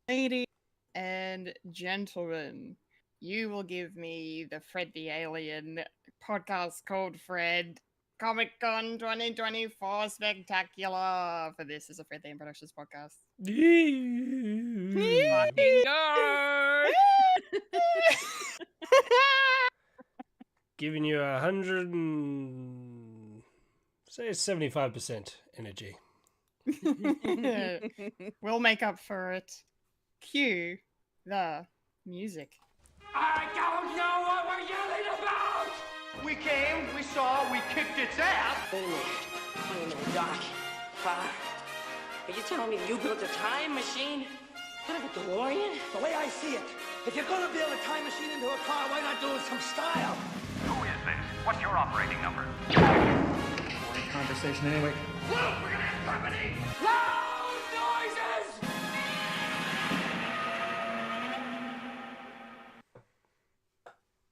Ladies and gentlemen, you will give me the Fred the Alien podcast called Fred Comic Con 2024 Spectacular. For this is a Fred the Alien Productions podcast. Fucking go! Giving you 75% energy. We'll make up for it. Cue the music. I don't know what we're yelling about! We came, we saw, we kicked its ass! Wait a minute. Doc. Are you telling me you built a time machine? Kind of a DeLorean? The way I see it, if you're gonna build a time machine into a car, why not do it with some style? Who is this? What's your operating number? Boring conversation anyway. Look, we're gonna have company! Loud noises!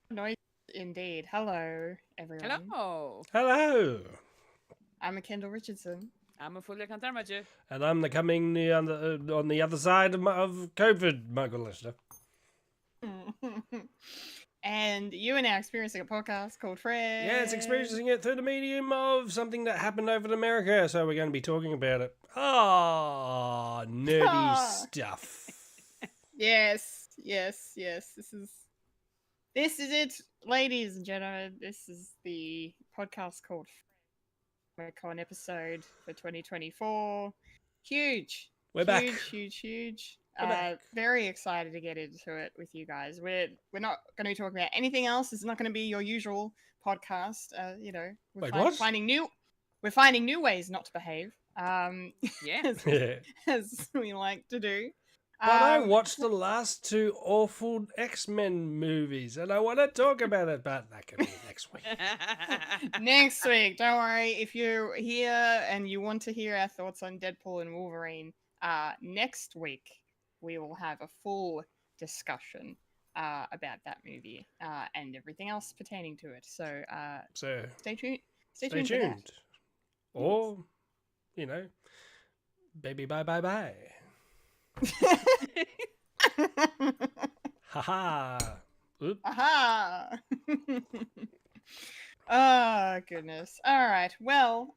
Noise indeed. Hello, everyone. Hello. I'm a Kendall Richardson. I'm a Fulya and Michael. And I'm the coming on the other side of COVID, Michael Lister. And you are now experiencing a podcast called Fred. Yeah, it's experiencing it through the medium of something that happened over in America, so we're going to be talking about it. Nerdy stuff. Yes. This is it, ladies and gentlemen. This is the podcast called Comic-Con episode for 2024. Huge. We're back. Huge. We're back. Very excited to get into it with you guys. We're not going to be talking about anything else. It's not going to be your usual podcast. We're finding new ways not to behave. As we like to do. But I watched the last two awful X-Men movies, and I want to talk about it, but that can be next week. Next week, don't worry. If you're here and you want to hear our thoughts on Deadpool and Wolverine, next week we will have a full discussion about that movie and everything else pertaining to it. So stay tuned. Stay tuned. For that. Or, baby, bye. Haha. Oop. Aha. Oh goodness. All right. Well,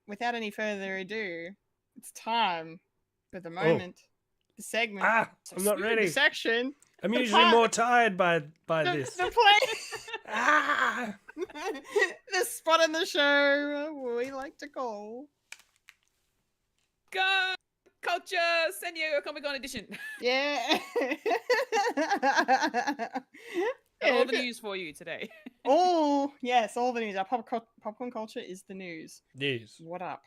without any further ado, it's time for the moment, the segment. I'm not ready. The section. I'm usually more tired by this. The play. The spot in the show we like to call. Go! Culture San Diego Comic Con edition. Yeah. All the news for you today. All the news. Our popcorn culture is the news. News. What up?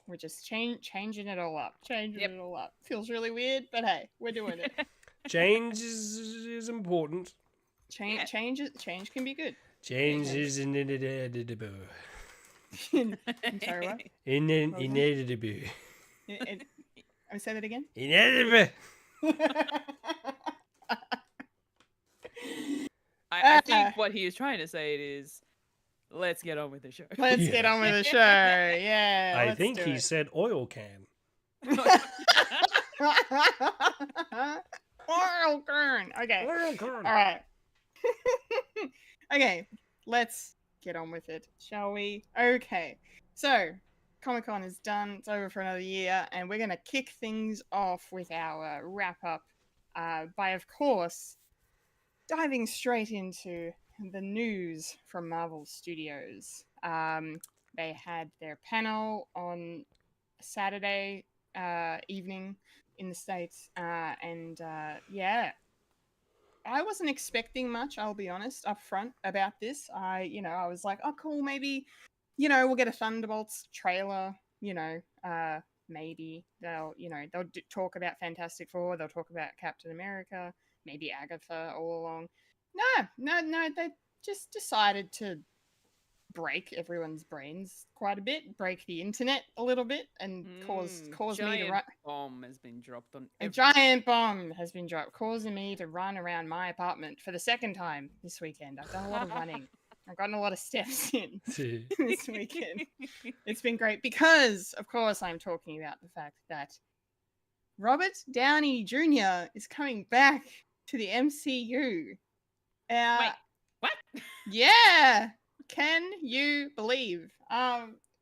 We're just changing it all up. It all up. Feels really weird, but hey, we're doing it. Change is important. Change can be good. Change is inevitable. I'm sorry, what? Inevitable. Say that again. Inevitable. I think what he is trying to say is, let's get on with the show. Let's get on with the show. Yeah. I think he said oil can. Oil can. Okay. Oil can. All right. Okay. Let's get on with it, shall we? Okay. So, Comic-Con is done. It's over for another year, and we're going to kick things off with our wrap-up by, of course, diving straight into the news from Marvel Studios. They had their panel on Saturday evening in the States, and I wasn't expecting much, I'll be honest, up front about this. I was like, oh, cool, maybe, we'll get a Thunderbolts trailer, maybe they'll talk about Fantastic Four, they'll talk about Captain America, maybe Agatha all along. No, they just decided to break everyone's brains quite a bit, break the internet a little bit, and cause me to run. Bomb has been dropped on. A giant bomb has been dropped, causing me to run around my apartment for the second time this weekend. I've done a lot of running. I've gotten a lot of steps in this weekend. It's been great because, of course, I'm talking about the fact that Robert Downey Jr. is coming back to the MCU. Wait, what? Yeah. Can you believe?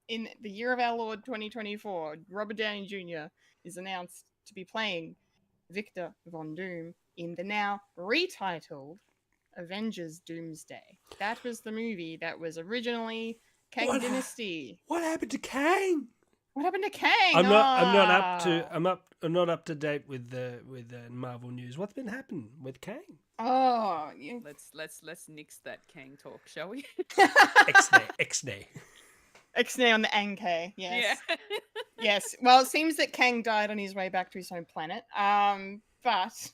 In the year of our Lord 2024, Robert Downey Jr. is announced to be playing Victor Von Doom in the now retitled Avengers Doomsday. That was the movie that was originally Kang What Dynasty. What happened to Kang? What happened to Kang? I'm not up to date with the Marvel news. What's been happening with Kang? Oh, yeah. Let's nix that Kang talk, shall we? X-Nay. Ixnay on the NK, yes. Yeah. Yes. Well, it seems that Kang died on his way back to his home planet. But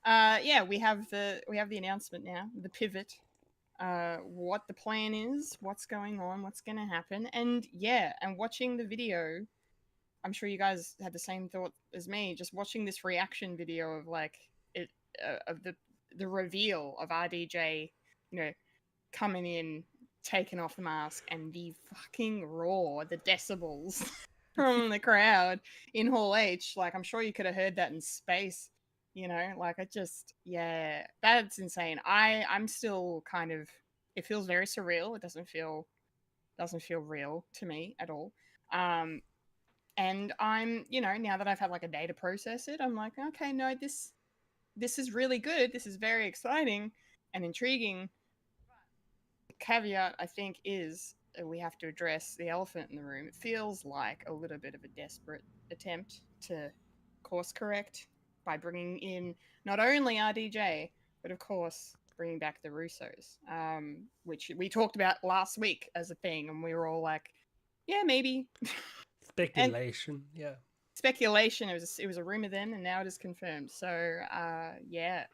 yeah, we have the announcement now, the pivot. What the plan is, what's going on, what's going to happen, and yeah, and watching the video, I'm sure you guys had the same thought as me. Just watching this reaction video of like it of the reveal of RDJ, you know, coming in, taking off the mask, and the fucking roar, the decibels from the crowd in Hall H. Like, I'm sure you could have heard that in space. You know, like, it just, yeah, that's insane. I'm still kind of, it feels very surreal. It doesn't feel real to me at all. And I'm, you know, now that I've had like a day to process it, I'm like, okay, no, this is really good. This is very exciting and intriguing. The caveat, I think, is we have to address the elephant in the room. It feels like a little bit of a desperate attempt to course correct by bringing in not only RDJ, but of course bringing back the Russos, which we talked about last week as a thing, and we were all like, yeah, maybe. Speculation, yeah. Speculation. It was a rumor then, and now it is confirmed. So, yeah.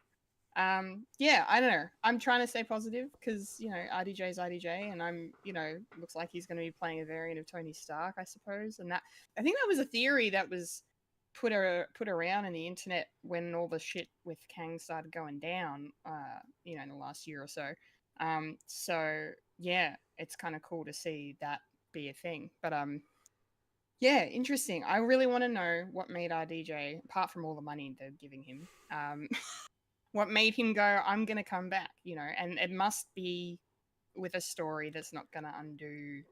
Yeah, I don't know. I'm trying to stay positive because, you know, RDJ's RDJ, and I'm, you know, looks like he's going to be playing a variant of Tony Stark, I suppose. And that, I think that was a theory that was put around in the internet when all the shit with Kang started going down, you know, in the last year or so. So yeah, it's kind of cool to see that be a thing. But yeah, interesting. I really want to know what made RDJ, apart from all the money they're giving him, what made him go, I'm gonna come back, you know, and it must be with a story that's not gonna undo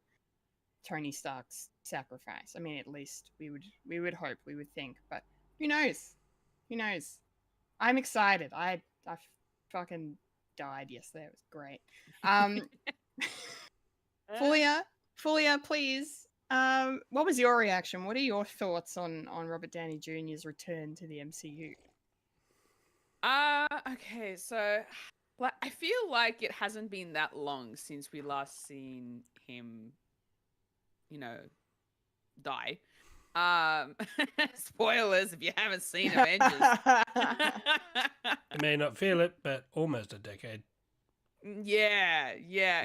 Tony Stark's sacrifice. I mean, at least we would hope, we would think, but who knows? Who knows? I'm excited. I fucking died yesterday. It was great. Fulya, please. What was your reaction? What are your thoughts on Robert Downey Jr.'s return to the MCU? Okay, so like I feel like it hasn't been that long since we last seen him, you know, die. Spoilers if you haven't seen Avengers. You may not feel it, but almost a decade. Yeah,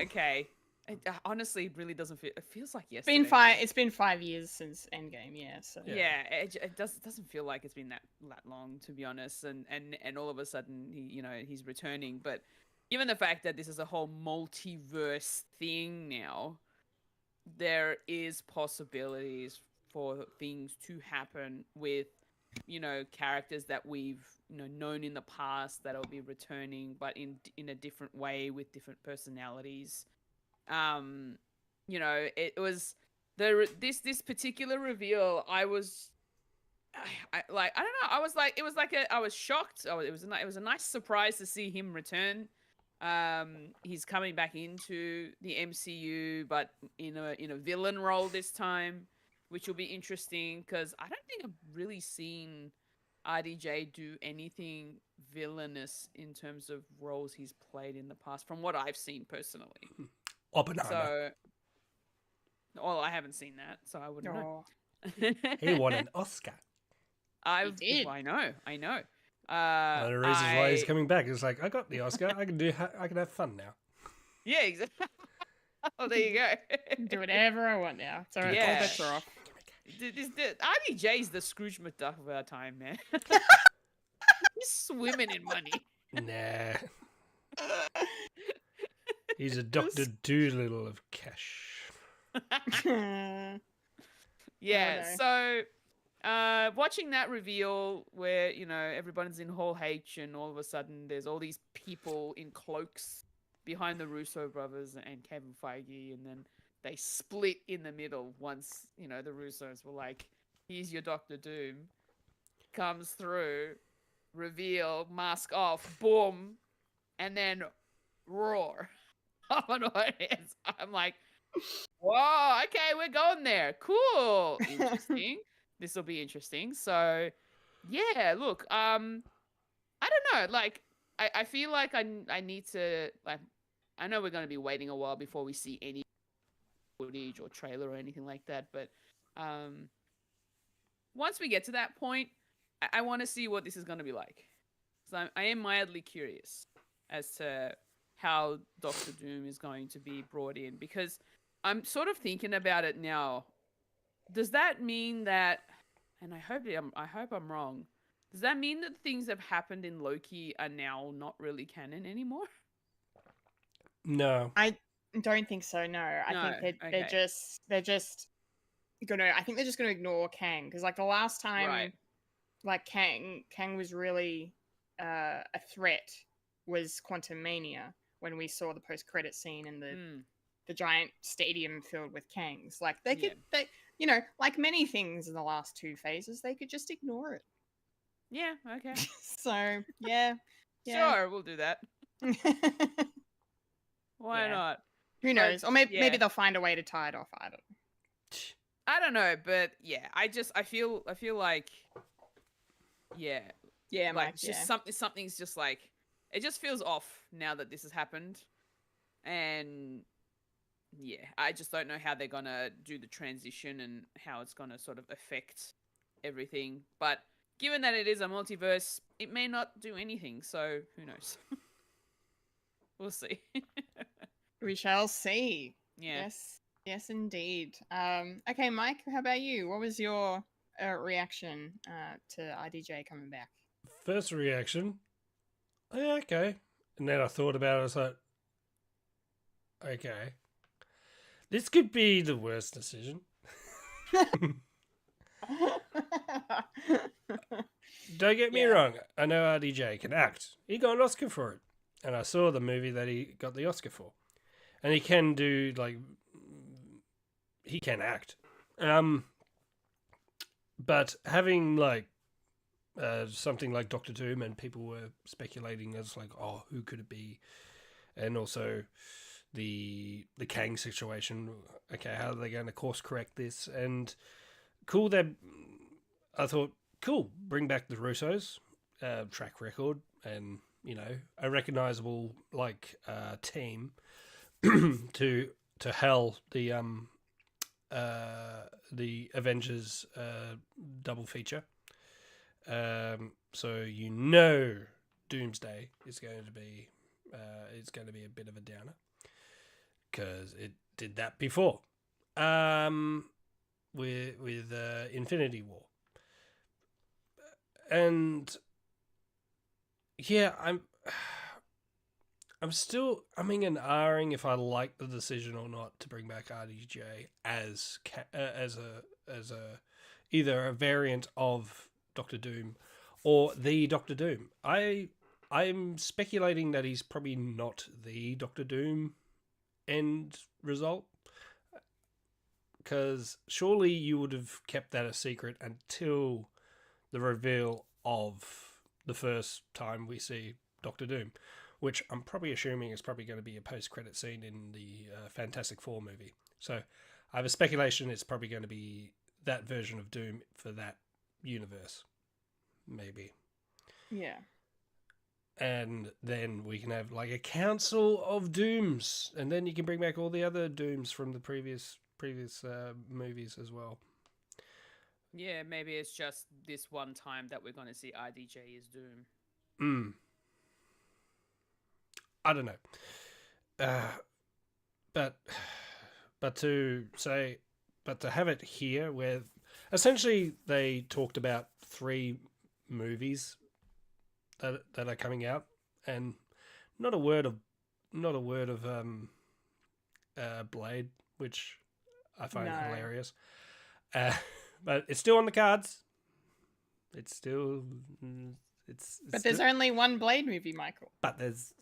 okay. It honestly really doesn't feel. It feels like yesterday. It's been 5 years since Endgame. Yeah. So yeah, it doesn't feel like it's been that long, to be honest. And all of a sudden, he's returning. But given the fact that this is a whole multiverse thing now, there is possibilities for things to happen with, characters that we've known in the past that'll be returning, but in a different way with different personalities. It was this particular reveal. I don't know. I was shocked. It was a nice surprise to see him return. He's coming back into the MCU, but in a villain role this time, which will be interesting because I don't think I've really seen RDJ do anything villainous in terms of roles he's played in the past, from what I've seen personally. Oppenheimer. Well, I haven't seen that, so I wouldn't know. He won an Oscar. He did. I know. One of the reasons why he's coming back is like, I got the Oscar. I can have fun now. Yeah, exactly. Oh, there you go. Do whatever I want now. So all bets are off. RDJ's the Scrooge McDuck of our time, man. He's swimming in money. Nah. He's a Dr. Doolittle of cash. Yeah, so watching that reveal where, everyone's in Hall H and all of a sudden there's all these people in cloaks behind the Russo brothers and Kevin Feige, and then they split in the middle once, the Russos were like, here's your Doctor Doom, comes through, reveal, mask off, boom, and then roar of an audience. I'm like, whoa, okay, we're going there. Cool. Interesting. This will be interesting. So, yeah, look, I don't know. Like, I feel like I need to, like, I know we're going to be waiting a while before we see any footage or trailer or anything like that, but once we get to that point, I want to see what this is going to be like. So I am mildly curious as to how Doctor Doom is going to be brought in, because I'm sort of thinking about it now. Does that mean that, and I hope I'm wrong, does that mean that things that have happened in Loki are now not really canon anymore? No. I don't think so. No, I think they're just gonna. I think they're just gonna ignore Kang, because like the last time, like Kang was really a threat was Quantum Mania, when we saw the post-credit scene and the giant stadium filled with Kangs. Like they could, like many things in the last two phases, they could just ignore it. Yeah. Okay. So yeah. Sure, we'll do that. Why not? Who knows? Or maybe they'll find a way to tie it off. I don't know, but yeah, I feel like, yeah, like Mike, just something's just like, it just feels off now that this has happened, and yeah, I just don't know how they're gonna do the transition and how it's gonna sort of affect everything. But given that it is a multiverse, it may not do anything. So who knows? We'll see. We shall see. Yeah. Yes, indeed. Okay, Mike, how about you? What was your reaction to IDJ coming back? First reaction, yeah, okay. And then I thought about it, I was like, okay, this could be the worst decision. Don't get me wrong, I know RDJ can act. He got an Oscar for it. And I saw the movie that he got the Oscar for. And he can do, like, he can act. But having, like, something like Doctor Doom, and people were speculating as, like, oh, who could it be? And also the Kang situation. Okay, how are they going to course correct this? And cool that I thought, cool, bring back the Russos, track record, and a recognizable team to hell the Avengers double feature. So Doomsday is going to be a bit of a downer, because it did that before with Infinity War. And yeah, I'm still umming and ahhing if I like the decision or not to bring back RDJ as either a variant of Doctor Doom or the Doctor Doom. I'm speculating that he's probably not the Doctor Doom end result, because surely you would have kept that a secret until the reveal of the first time we see Doctor Doom, which I'm probably assuming is probably going to be a post-credit scene in the Fantastic Four movie. So I have a speculation it's probably going to be that version of Doom for that universe. Maybe. Yeah. And then we can have like a council of Dooms, and then you can bring back all the other Dooms from the previous movies as well. Yeah, maybe it's just this one time that we're going to see IDJ as Doom. I don't know. But to have it here, where essentially they talked about 3 movies that are coming out, and not a word of Blade, which I find hilarious. But it's still on the cards. It's still. It's But there's only one Blade movie, Michael. But there's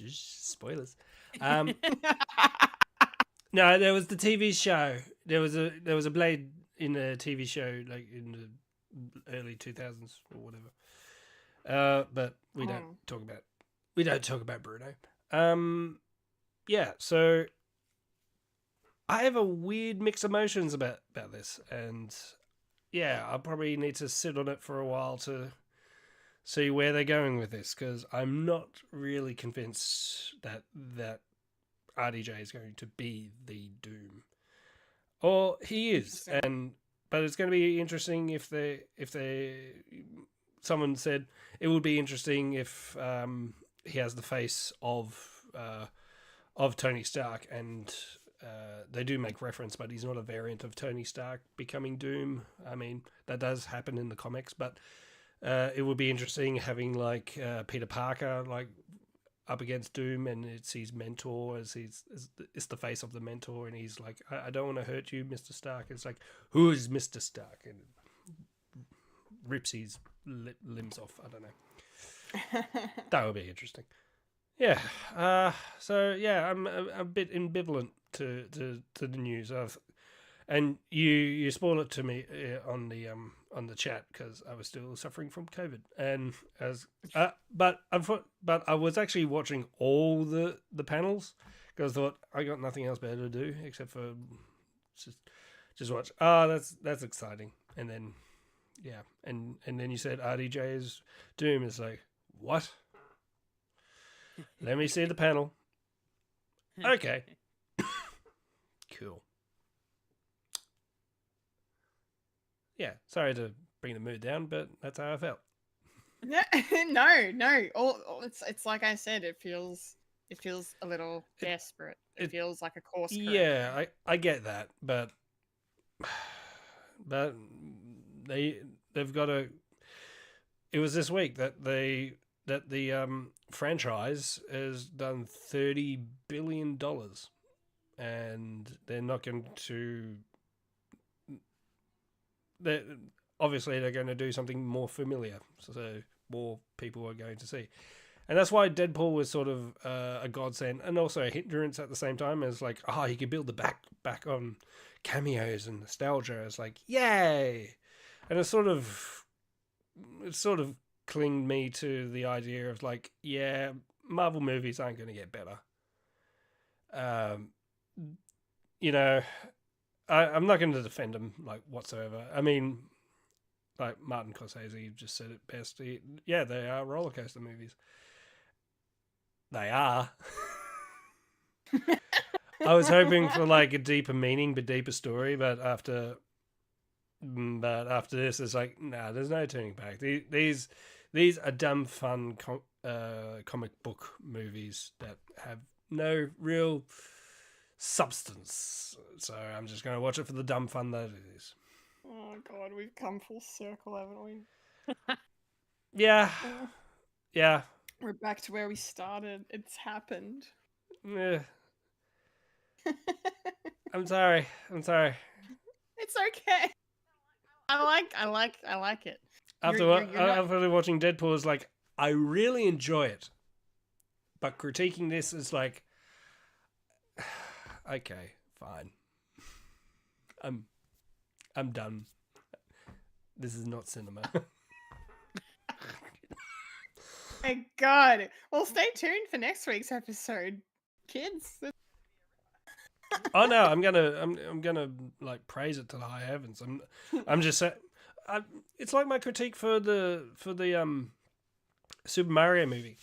spoilers. No, there was the TV show. There was a Blade in a TV show like in the early 2000s or whatever. But we don't talk about Bruno. Yeah, so I have a weird mixed emotions about this, and yeah, I'll probably need to sit on it for a while to see where they're going with this, because I'm not really convinced that RDJ is going to be the Doom, or he is, but it's going to be interesting if someone said it would be interesting if he has the face of Tony Stark, and they do make reference, but he's not a variant of Tony Stark becoming Doom. I mean, that does happen in the comics, but it would be interesting having like Peter Parker like up against Doom, and it's his mentor it's the face of the mentor, and he's like, I don't want to hurt you, Mr. Stark. It's like, who is Mr. Stark? And rips his limbs off. I don't know. That would be interesting. Yeah. So yeah, I'm a bit ambivalent to the news of, and you spoiled it to me on the chat because I was still suffering from COVID, and but I was actually watching all the panels because I thought I got nothing else better to do except for just watch. That's exciting, and then yeah, and then you said RDJ's Doom. Is like, what? Let me see the panel. Okay. Cool. Yeah, sorry to bring the mood down, but that's how I felt. No. It's like I said. It feels a little desperate. It feels like a course correction. Yeah, I get that, but they've got to. It was this week that the franchise has done $30 billion, and they're not going to. Obviously they're going to do something more familiar, so more people are going to see, and that's why Deadpool was sort of a godsend and also a hindrance at the same time. As like, you could build the back on cameos and nostalgia. It's like, yay, and it sort of clinged me to the idea of like, yeah, Marvel movies aren't going to get better. You know, I'm not going to defend them like whatsoever. I mean, like Martin Scorsese just said it best. They are roller coaster movies. They are. I was hoping for like a deeper meaning, but deeper story. But after this, it's like, nah, there's no turning back. These are dumb, fun comic book movies that have no real substance. So I'm just going to watch it for the dumb fun that it is. Oh God, we've come full circle, haven't we? Yeah. We're back to where we started. It's happened. Yeah. I'm sorry. It's okay. I like it. After watching Deadpool, is like, I really enjoy it, but critiquing this is like, okay, fine. I'm done. This is not cinema. My God. Well, stay tuned for next week's episode, kids. Oh no, I'm gonna like praise it to the high heavens. I'm just saying, it's like my critique for the Super Mario movie.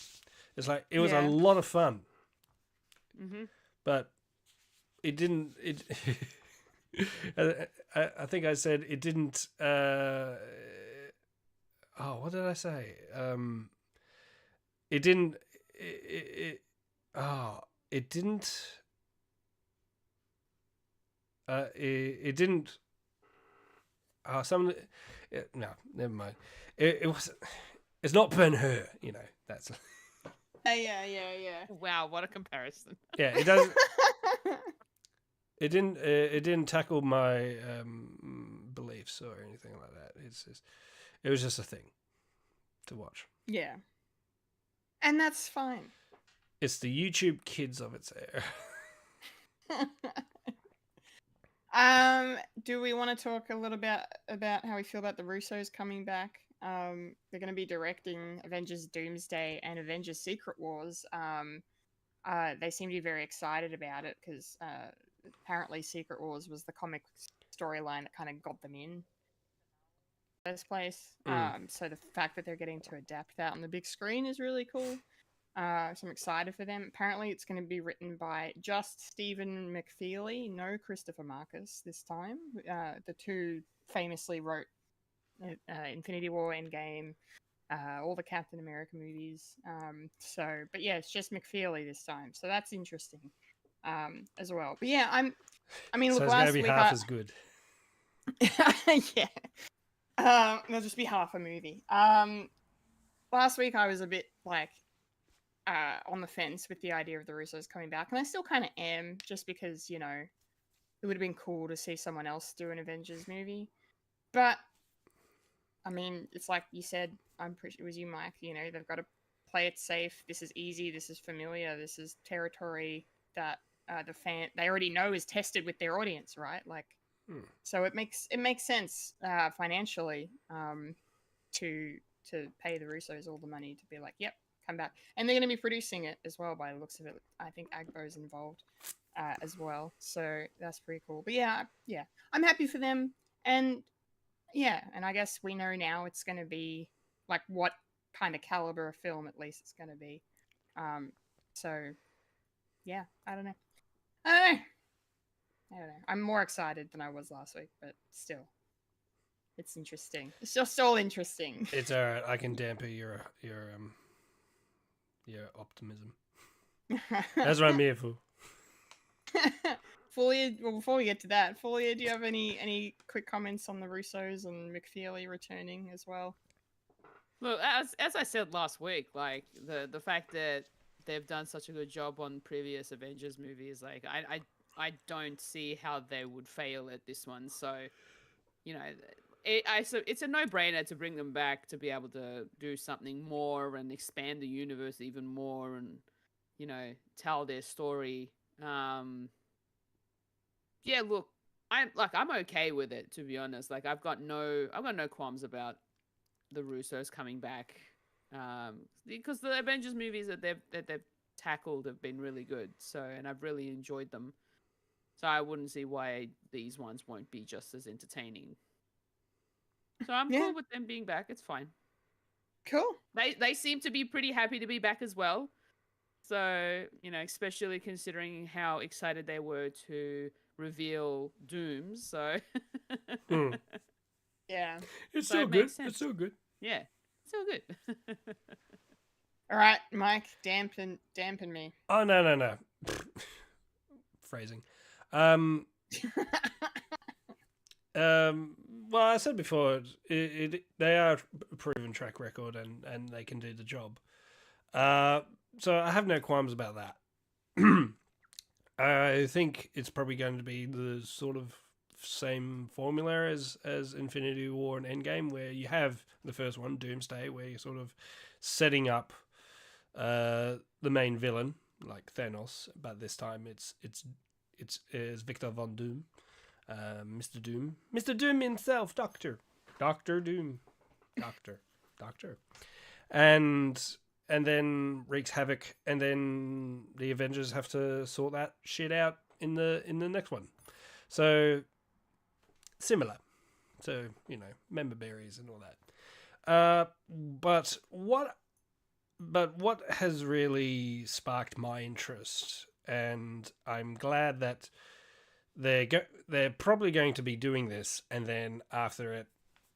It's like, it was a lot of fun, but it didn't. I think I said it didn't. What did I say? It didn't. It didn't. It didn't. No, never mind. It was. It's not Ben-Hur, you know. That's. Yeah. Wow, what a comparison. Yeah, it does. It didn't tackle my gifs or anything like that. It was just a thing to watch. Yeah. And that's fine. It's the YouTube kids of its era. Do we want to talk a little bit about how we feel about the Russos coming back? They're going to be directing Avengers Doomsday and Avengers Secret Wars. They seem to be very excited about it because apparently Secret Wars was the comic storyline that kind of got them in the first place. So the fact that they're getting to adapt that on the big screen is really cool. So I'm excited for them. Apparently it's going to be written by just Stephen McFeely, no Christopher Marcus this time. The two famously wrote Infinity War, Endgame, all the Captain America movies. But yeah, it's just McFeely this time. So that's interesting as well. But yeah, I mean, So look, it's going to last be week half as good. yeah. It'll just be half a movie. Last week I was a bit like on the fence with the idea of the Russos coming back, and I still kind of am, just because, you know, it would have been cool to see someone else do an Avengers movie. But I mean, it's like you said, I'm pretty sure it was you, Mike, you know, they've got to play it safe. This is easy, this is familiar, this is territory that they already know is tested with their audience, right? Like, so it makes sense financially to pay the Russos all the money to be like, yep, come back. And they're going to be producing it as well, by the looks of it. I think Agbo's involved as well, so that's pretty cool. But yeah, I'm happy for them. And yeah, and I guess we know now it's going to be like what kind of caliber of film, at least, it's going to be. So yeah, I don't know. I'm more excited than I was last week, but still, it's interesting. It's just all interesting. It's alright. I can dampen your optimism. That's what I'm here for. Fulya, well, before we get to that, Fulya, do you have any quick comments on the Russos and McFeely returning as well? Look, as I said last week, like the fact that they've done such a good job on previous Avengers movies, like I don't see how they would fail at this one. So, you know, it's a no-brainer to bring them back, to be able to do something more and expand the universe even more, and, you know, tell their story. Yeah, look, I'm okay with it, to be honest. Like, I've got no qualms about the Russos coming back, because the Avengers movies that they've tackled have been really good. So, and I've really enjoyed them. So I wouldn't see why these ones won't be just as entertaining. So I'm cool with them being back. It's fine. Cool. They seem to be pretty happy to be back as well. So, you know, especially considering how excited they were to reveal Dooms. So yeah, it's so so it good. makes sense. It's so good. Yeah, it's so good. All right, Mike, dampen me. Oh no. Phrasing. Well, I said before, they are a proven track record, and they can do the job. So I have no qualms about that. I think it's probably going to be the sort of same formula as Infinity War and Endgame, where you have the first one, Doomsday, where you're sort of setting up the main villain, like Thanos, but this time it's Victor Von Doom, Mr. Doom himself, Doctor Doom, Doctor, and then wreaks havoc, and then the Avengers have to sort that shit out in the next one. So similar, so, you know, member berries and all that. But what has really sparked my interest, and I'm glad that they're probably going to be doing this, and then after it,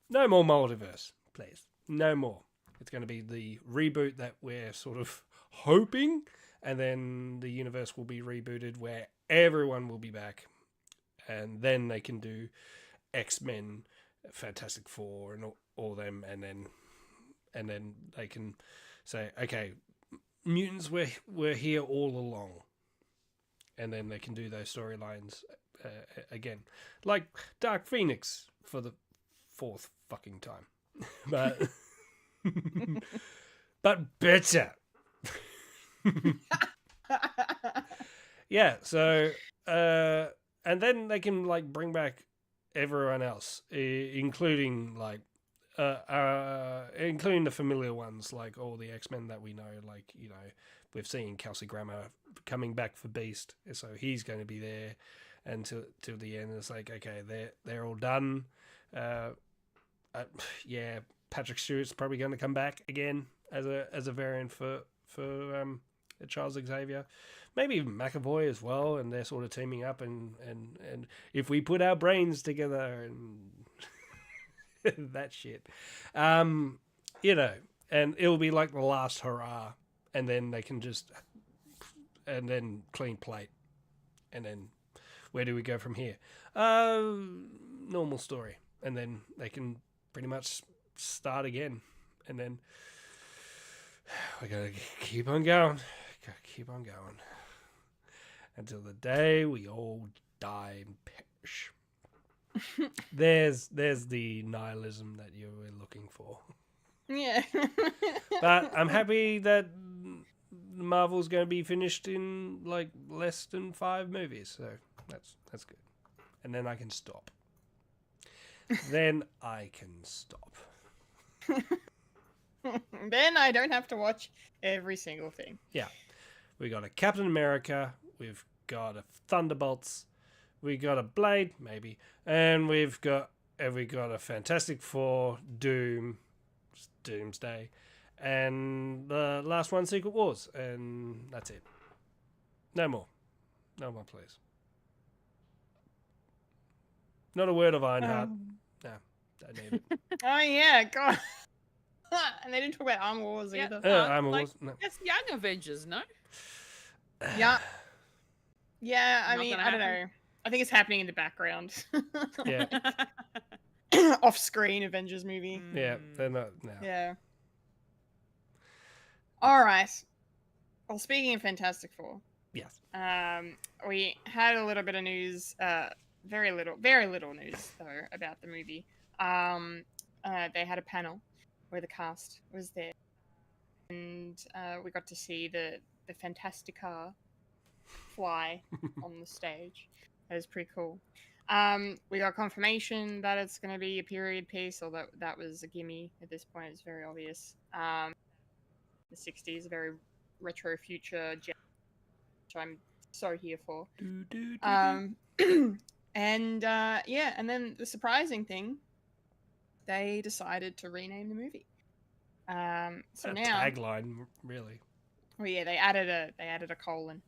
no more multiverse, please, no more. It's going to be the reboot that we're sort of hoping, and then the universe will be rebooted where everyone will be back, and then they can do X-Men, Fantastic Four, and all them, and then they can say, okay, mutants were here all along, and then they can do those storylines again, like Dark Phoenix for fourth fucking time, but but better. Yeah. So and then they can like bring back everyone else, including like including the familiar ones, like all the X-Men that we know. Like, you know, we've seen Kelsey Grammer coming back for Beast, so he's going to be there until the end. It's like, okay, they're all done. Yeah, Patrick Stewart's probably going to come back again as a variant for Charles Xavier. Maybe even McAvoy as well, and they're sort of teaming up, and if we put our brains together and that shit, you know, and it'll be like the last hurrah, and then they can just, and then clean plate, and then where do we go from here? Normal story, and then they can pretty much start again, and then we gotta keep on going, until the day we all die and perish. There's the nihilism that you were looking for. Yeah. But I'm happy that Marvel's going to be finished in like less than 5 movies, so that's good. And then I can stop. Then I don't have to watch every single thing. Yeah. We got a Captain America, we've got a Thunderbolts, we got a Blade, maybe, and we got a Fantastic Four, Doomsday, and the last one, Secret Wars, and that's it. No more, please. Not a word of Ironheart. No, don't need it. Oh yeah, God. And they didn't talk about Armor Wars either. Armor like, Wars. No. That's Young Avengers, no? Yeah. Yeah, I Not mean, gonna I don't happen? know. I think it's happening in the background. Yeah, Off-screen Avengers movie. yeah, they're not. No. Yeah. All right. Well, speaking of Fantastic Four, Yes. we had a little bit of news. Very little news though about the movie. They had a panel where the cast was there, and we got to see the Fantastica fly on the stage. That was pretty cool. We got confirmation that it's going to be a period piece, although that was a gimme at this point. It's very obvious. The 60s, a very retro future, which I'm so here for. And yeah, and then the surprising thing, they decided to rename the movie. So a now tagline, really. well, yeah, they added a colon.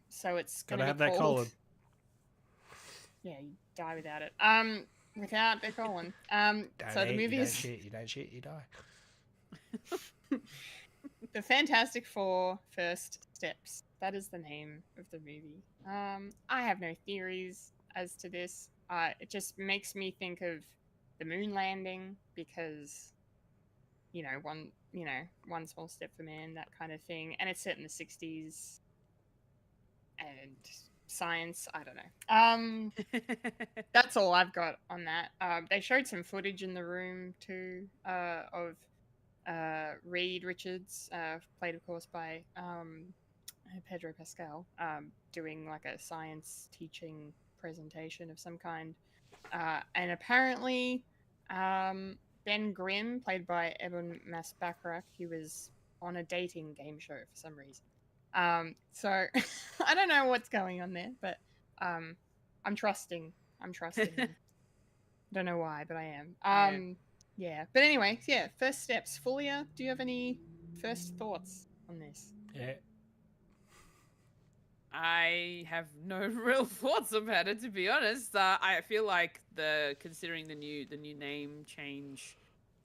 So it's Gotta gonna have be that called... colon. Yeah, you die without it. Without the colon. So the movie is You don't shit, you die. The Fantastic Four First Steps. That is the name of the movie. I have no theories as to this. It just makes me think of the moon landing because, one small step for man, that kind of thing. And it's set in the 60s. And science, I don't know. That's all I've got on that. They showed some footage in the room too of Reed Richards, played of course by Pedro Pascal, doing like a science teaching presentation of some kind. And apparently Ben Grimm, played by Eben Masbakrak, he was on a dating game show for some reason. So I don't know what's going on there, but I'm trusting him. Don't know why, but I am. Yeah. But anyway, yeah, first steps. Fulya, do you have any first thoughts on this? Yeah. I have no real thoughts about it, to be honest. I feel like considering the new name change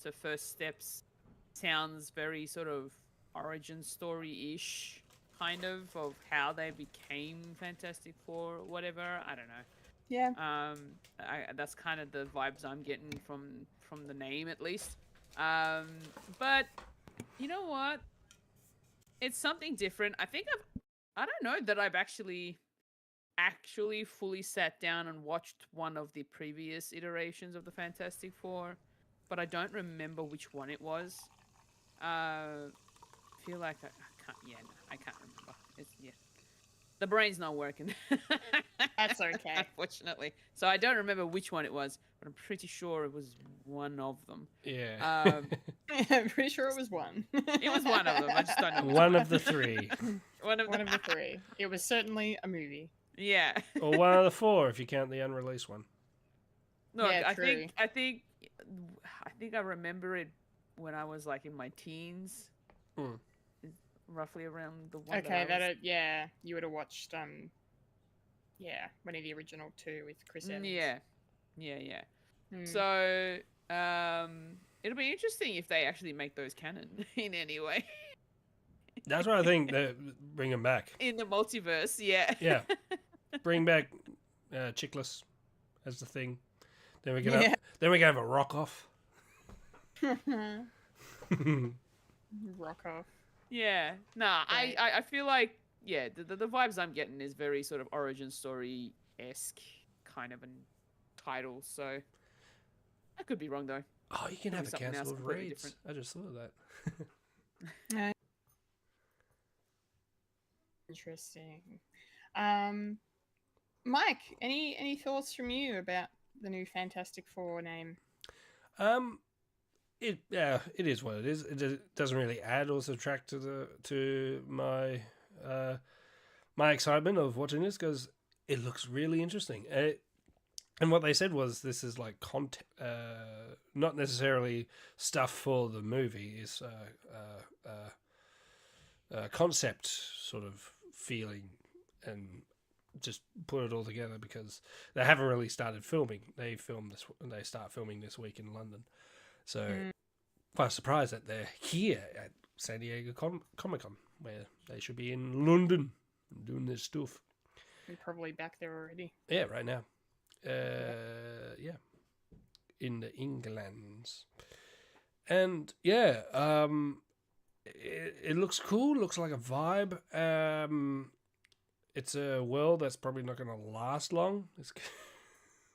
to First Steps sounds very sort of origin story-ish, kind of how they became Fantastic Four or whatever. I don't know. Yeah. That's kind of the vibes I'm getting from the name, at least. But you know what? It's something different. I don't know that I've actually actually fully sat down and watched one of the previous iterations of the Fantastic Four, but I don't remember which one it was. I feel like I can't. Yeah, no, I can't remember. The brain's not working. That's okay. Unfortunately, so I don't remember which one it was, but I'm pretty sure it was one of them. Yeah. I'm pretty sure it was one. It was one of them. I just don't know. One of the three. One of One the of the three. It was certainly a movie. Yeah. Or one of the four if you count the unreleased one. Look, Yeah, I true. think I remember it when I was like in my teens. Hmm. Roughly around the one. Okay, that I was... yeah, you would have watched one of the original two with Chris Evans. Yeah. Hmm. So, it'll be interesting if they actually make those canon in any way. That's what I think. Bring them back. In the multiverse, yeah. Yeah. Bring back Chickless as the thing. Then we can have a rock off. Rock off. Yeah. Nah, Right. I feel like, yeah, the vibes I'm getting is very sort of origin story-esque kind of a title, so I could be wrong though. Oh, you can Could be have a something else cancelled completely reads. different. I just thought of that. Interesting. Mike, any thoughts from you about the new Fantastic Four name? It is what it is. It doesn't really add or subtract to my my excitement of watching this because it looks really interesting. And what they said was this is like content, not necessarily stuff for the movie. It's concept sort of feeling and just put it all together because they haven't really started filming. They start filming this week in London. So quite surprised that they're here at San Diego Comic Con, where they should be in London doing this stuff. We're probably back there already. Yeah, right now. Yeah, in the Englands, and yeah, it looks cool. Looks like a vibe. It's a world that's probably not going to last long. It's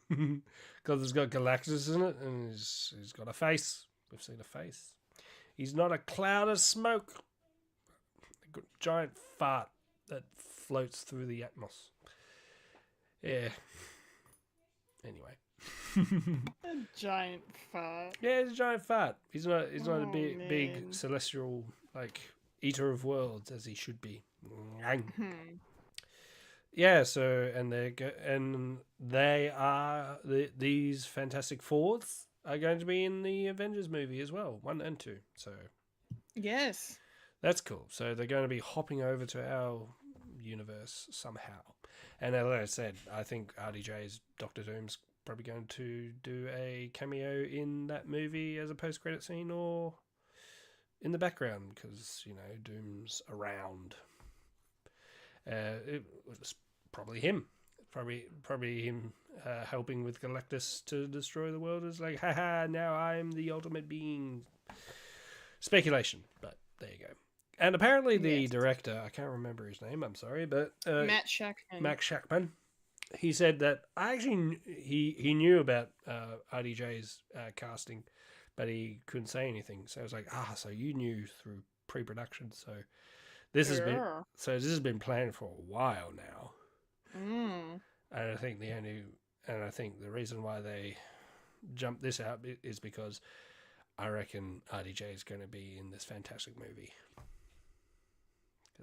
because it's got Galactus in it, and he's got a face. We've seen a face. He's not a cloud of smoke. A giant fart that floats through the atmos. Yeah. Anyway. A giant fart. Yeah, he's a giant fart. He's not a big man. celestial like eater of worlds as he should be. Yeah, so these Fantastic Fours are going to be in the Avengers movie as well, 1 and 2. So Yes. that's cool. So they're going to be hopping over to our universe somehow. And as I said, I think RDJ's Doctor Doom's probably going to do a cameo in that movie as a post-credit scene or in the background because, Doom's around. It was probably him. Probably him helping with Galactus to destroy the world. Is like, haha, now I'm the ultimate being. Speculation, but there you go. And apparently the director, I can't remember his name, I'm sorry, but Matt Shackman. Max Shackman, he said that he knew about RDJ's casting, but he couldn't say anything. So I was like, so you knew through pre-production. So this has been planned for a while now. And I think the reason why they jumped this out is because I reckon RDJ is going to be in this fantastic movie.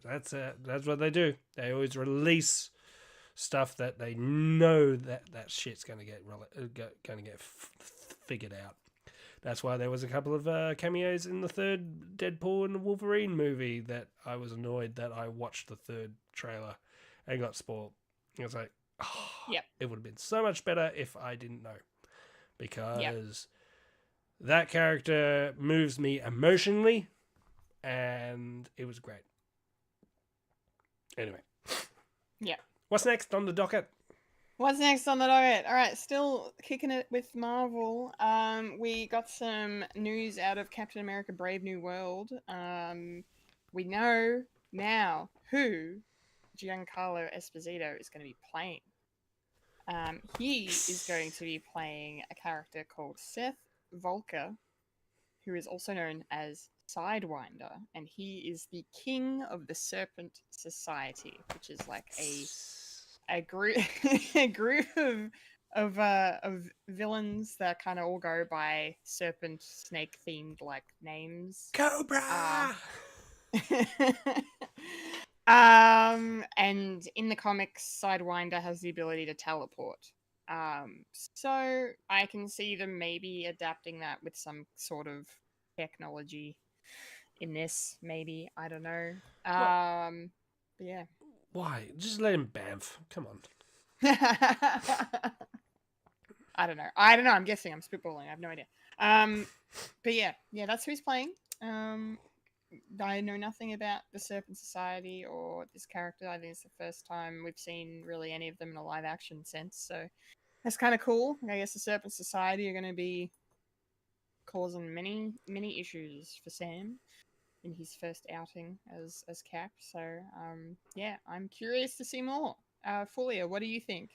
That's what they do. They always release stuff that they know that shit's going to get figured out. That's why there was a couple of cameos in the third Deadpool and Wolverine movie that I was annoyed that I watched the third trailer and got spoiled. I was like, it would have been so much better if I didn't know. Because that character moves me emotionally and it was great. Anyway. Yeah. What's next on the docket? What's next on the docket? All right, still kicking it with Marvel. We got some news out of Captain America: Brave New World. We know now who Giancarlo Esposito is going to be playing. He is going to be playing a character called Seth Volker, who is also known as Sidewinder, and he is the king of the Serpent Society, which is like a group a group of villains that kind of all go by serpent snake themed like names. Cobra. And in the comics, Sidewinder has the ability to teleport. So I can see them maybe adapting that with some sort of technology in this, maybe. I don't know. But yeah. Why? Just let him bamf. Come on. I don't know. I'm guessing. I'm spitballing. I have no idea. But yeah, that's who he's playing. I know nothing about the Serpent Society or this character. I think it's the first time we've seen really any of them in a live action sense. So that's kind of cool. I guess the Serpent Society are going to be causing many issues for Sam in his first outing as Cap. So yeah, I'm curious to see more. Fulya, what do you think?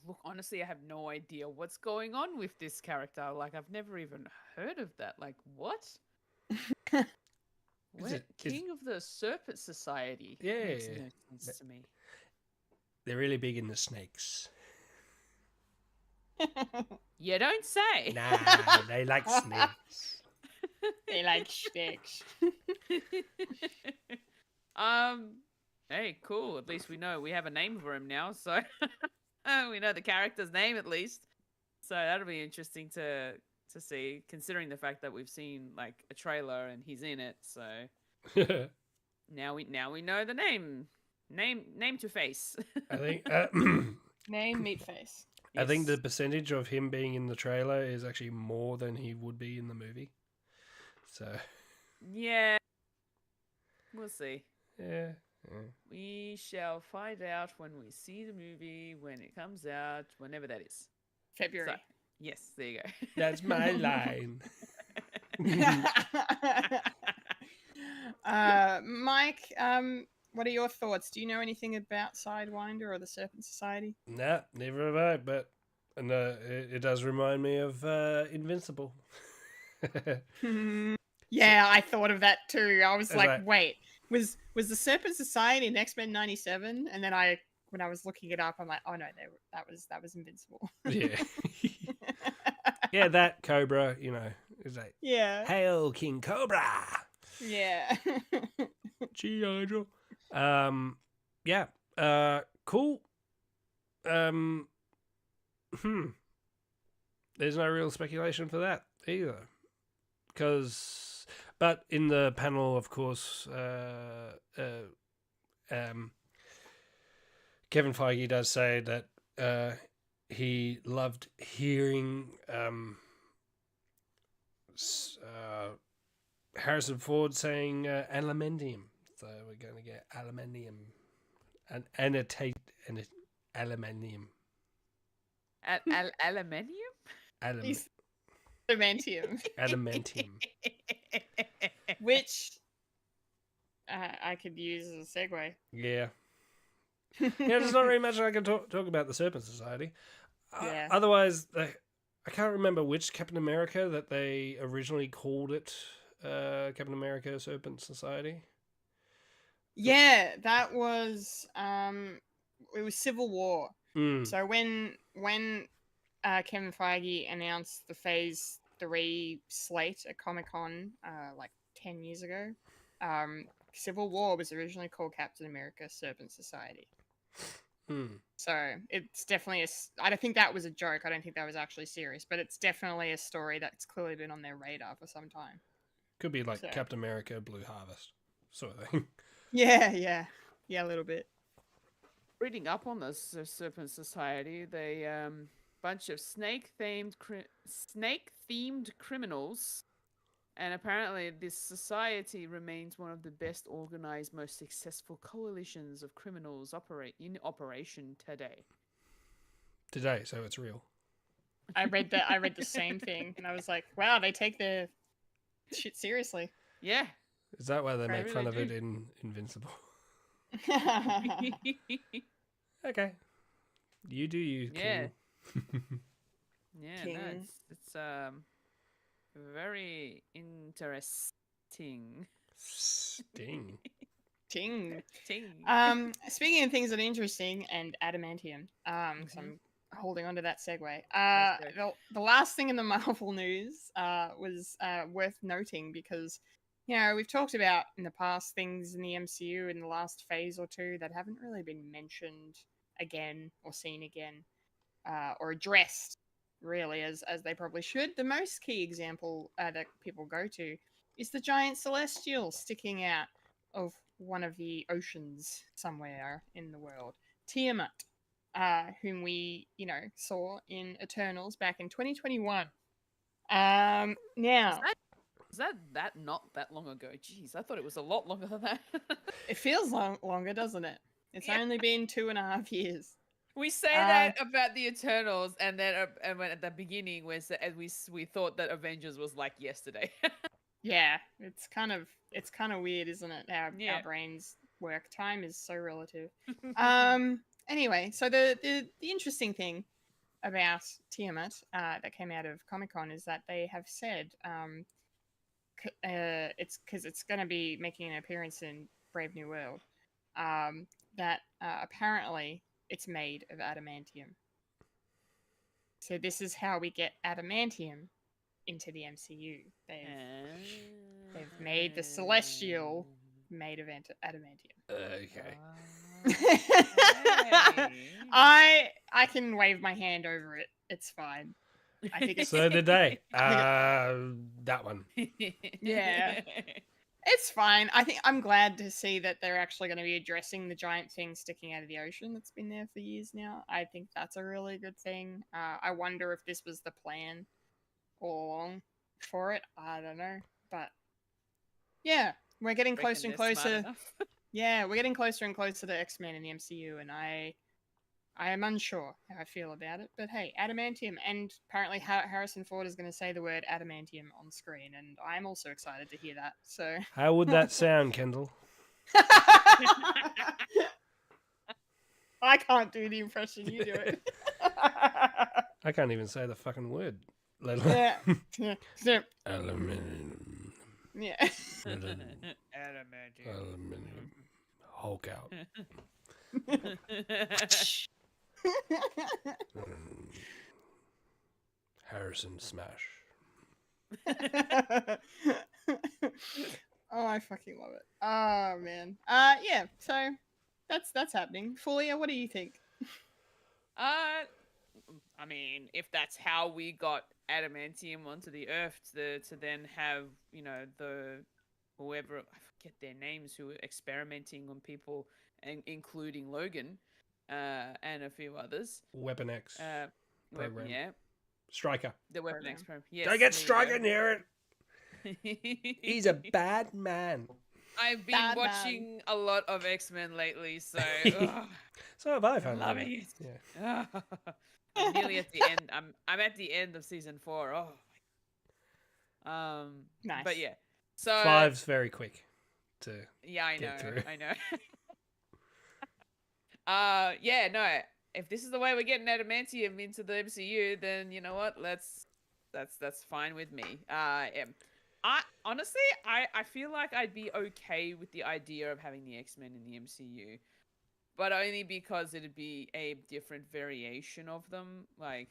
Look, honestly, I have no idea what's going on with this character. Like, I've never even heard of that. Like, what? What? King of the Serpent Society? Yeah. Makes no sense to me. They're really big in the snakes. You don't say. Nah, they like snakes. They like snakes. Hey, cool. At least we know we have a name for him now, so we know the character's name at least. So that'll be interesting to see, considering the fact that we've seen like a trailer and he's in it. So now we know the name to face. I think Name meat face. I think the percentage of him being in the trailer is actually more than he would be in the movie. So yeah, we'll see. Yeah. We shall find out when we see the movie, when it comes out, whenever that is. February. So, yes, there you go. That's my line. Mike, what are your thoughts? Do you know anything about Sidewinder or the Serpent Society? Nah, never have I, but it does remind me of Invincible. Yeah, I thought of that too. I was like, like- wait, was the Serpent Society in X-Men 97? And then when I was looking it up, I'm like, oh no, that was Invincible. Yeah. Yeah, that Cobra, you know, is like, Yeah. Hail King Cobra! Yeah. G.I. Joe. Yeah. Cool. There's no real speculation for that either. But in the panel, of course, Kevin Feige does say that he loved hearing Harrison Ford saying aluminium. So we're going to get aluminium and aluminium. Aluminium? Adamantium. Adamantium. Which I could use as a segue. Yeah. Yeah, there's not really much I can talk about the Serpent Society. Yeah. Otherwise, I can't remember which Captain America that they originally called it Captain America Serpent Society. Yeah, that was it was Civil War. So when Kevin Feige announced the Phase 3 slate at Comic-Con like 10 years ago, Civil War was originally called Captain America Serpent Society. So it's definitely I don't think that was a joke. I don't think that was actually serious, but it's definitely a story that's clearly been on their radar for some time. Could be like Captain America Blue Harvest sort of thing. Yeah, a little bit. Reading up on this Serpent Society, they bunch of snake-themed criminals, and apparently this society remains one of the best organized, most successful coalitions of criminals in operation today. Today, so it's real. I read the same thing, and I was like, wow, they take their shit seriously. Yeah. Is that why they make really fun of do. it in Invincible? Okay. You do you, Yeah. King. Yeah, no, King. it's very interesting. Sting. Ting. Ting. Speaking of things that are interesting and adamantium, 'cause Mhm. I'm holding on to that segue. Let's The last thing in the Marvel news was worth noting because, you know, we've talked about in the past things in the MCU in the last phase or two that haven't really been mentioned again or seen again or addressed really as they probably should. The most key example that people go to is the giant celestial sticking out of one of the oceans somewhere in the world. Tiamat, whom we, you know, saw in Eternals back in 2021. Now, Is that not that long ago? Jeez, I thought it was a lot longer than that. it feels longer, doesn't it? It's Yeah. only been 2.5 years. We say that about the Eternals, and then and when at the beginning, we thought that Avengers was like yesterday. Yeah, it's kind of weird, isn't it? How Yeah. our brains work. Time is so relative. Anyway, so the interesting thing about Tiamat that came out of Comic-Con is that they have said it's because it's going to be making an appearance in Brave New World. That apparently it's made of adamantium. So this is how we get adamantium into the MCU. They've made the Celestial made of adamantium. Okay. I can wave my hand over it. It's fine. I think it's So did they. That one. Yeah. It's fine. I think I'm glad to see that they're actually going to be addressing the giant thing sticking out of the ocean that's been there for years now. I think that's a really good thing. I wonder if this was the plan all along for it. I don't know, but yeah, we're getting closer and closer. Yeah, we're getting closer and closer to X-Men in the MCU, and I am unsure how I feel about it. But hey, adamantium, and apparently Harrison Ford is going to say the word adamantium on screen, and I'm also excited to hear that. So How would that sound, Kendall? I can't do the impression. You do it. I can't even say the fucking word. Yeah. Yeah. Aluminium. Yeah. Aluminium. Hulk out. Harrison smash. Oh, I fucking love it. Oh man. Yeah. So that's happening. Fulia, what do you think? I mean, if that's how we got adamantium onto the Earth to then have, you know, the whoever, I forget their names, who were experimenting on people, and including Logan, and a few others. Weapon X program. Yeah, Striker. the Weapon X program. Yes, Don't get Striker near it. He's a bad man. I've been watching a lot of X-Men lately, so So have I, found loving it. Yeah. I'm nearly at the end. I'm at the end of season 4. Oh. Nice. But yeah. So 5's very quick to yeah, I know. get through. I know. Yeah, no. If this is the way we're getting adamantium into the MCU, then you know what? That's fine with me. I honestly, I feel like I'd be okay with the idea of having the X-Men in the MCU, but only because it'd be a different variation of them, like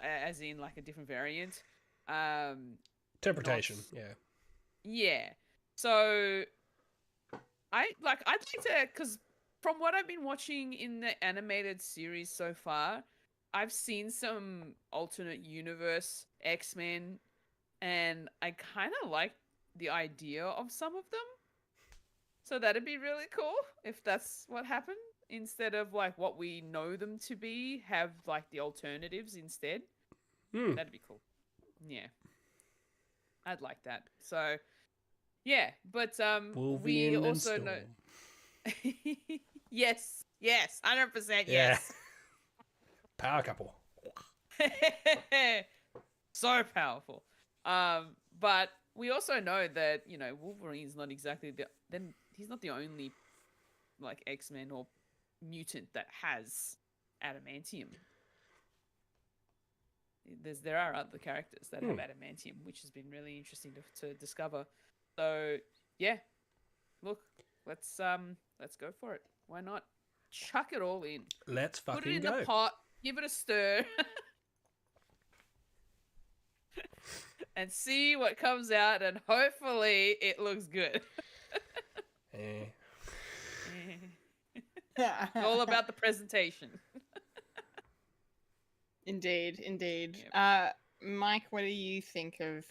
as in like a different variant. Interpretation, yeah. Yeah. So I'd like to, because from what I've been watching in the animated series so far, I've seen some alternate universe X-Men, and I kind of like the idea of some of them. So that'd be really cool if that's what happened, instead of like what we know them to be, have like the alternatives instead. That'd be cool. Yeah. I'd like that. So yeah, but we also know Yes, 100% yes. Power couple. So powerful. But we also know that, you know, Wolverine's not exactly he's not the only like X-Men or mutant that has adamantium. There are other characters that have adamantium, which has been really interesting to discover. So yeah, look, let's go for it. Why not? Chuck it all in. Let's fucking Put it in go. the pot. Give it a stir. And see what comes out, and hopefully it looks good. It's all about the presentation. Indeed. Yep. Mike, what do you think of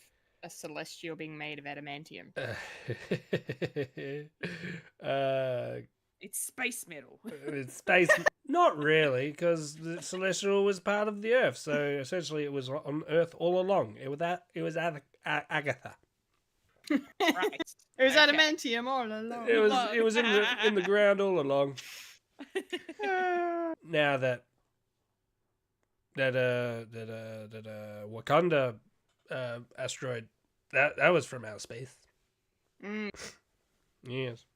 a celestial being made of adamantium? It's space metal. It's space. Not really, because the celestial was part of the Earth, so essentially it was on Earth all along. It was Agatha. Right. It was Okay. adamantium all along. It was in the ground all along. Now that Wakanda asteroid that was from outer space. Mm, Yes.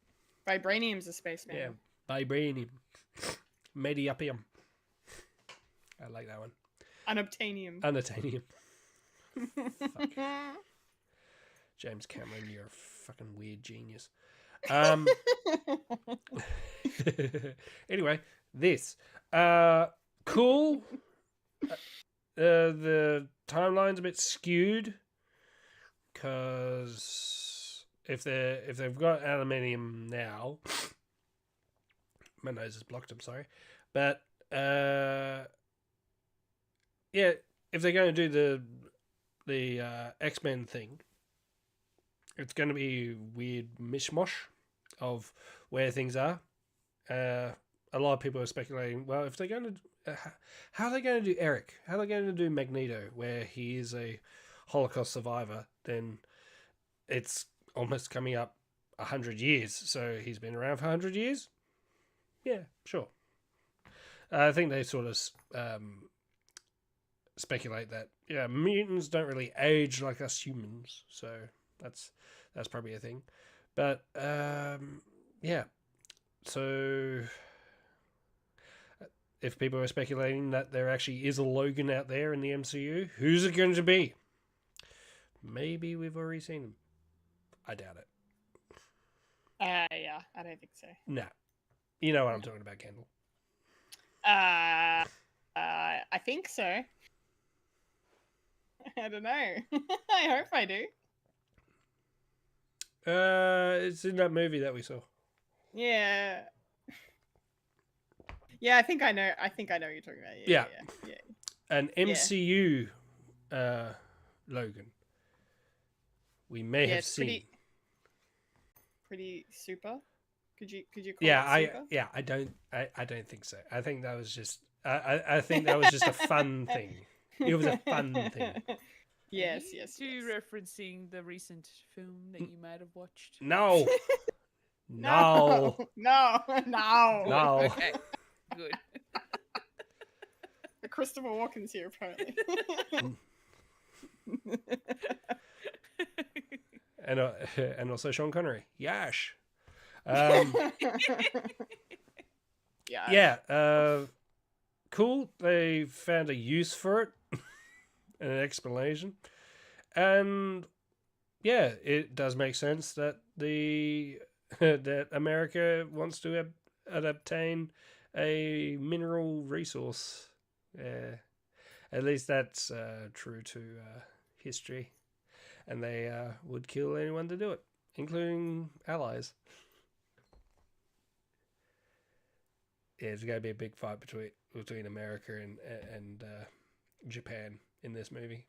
vibranium's a space Yeah. metal. Vibranium. Mediupium. I like that one. Unobtainium. Unobtainium. James Cameron, you're a fucking weird genius. Anyway, this. Cool. The timeline's a bit skewed because if they've got aluminium now, my nose is blocked. I'm sorry, but yeah, if they're going to do the X-Men thing, it's going to be weird mishmash of where things are. A lot of people are speculating, well, if they're going to how are they going to do Eric? How are they going to do Magneto, where he is a Holocaust survivor? Then it's almost coming up 100 years. So he's been around for 100 years? Yeah, sure. I think they sort of speculate that, yeah, mutants don't really age like us humans. So that's probably a thing. But, yeah. So if people are speculating that there actually is a Logan out there in the MCU, who's it going to be? Maybe we've already seen him. I doubt it. Yeah, I don't think so. Nah. You know what I'm talking about, Kendall. I think so. I don't know. I hope I do. It's in that movie that we saw. Yeah. Yeah, I think I know. I think I know what you're talking about. Yeah. An MCU Logan. We may have it's seen. Pretty super. Could you call it super? I don't think so. I think that was just I think that was just a fun thing. It was a fun thing. Yes. You referencing the recent film that you might have watched? No. No. No. Okay. Good. Christopher Walken's here apparently. And also Sean Connery. Yash. Yeah. Cool. They found a use for it and an explanation. And yeah, it does make sense that that America wants to obtain a mineral resource. At least that's true to history. And they would kill anyone to do it, including allies. Yeah, there's going to be a big fight between America and Japan in this movie.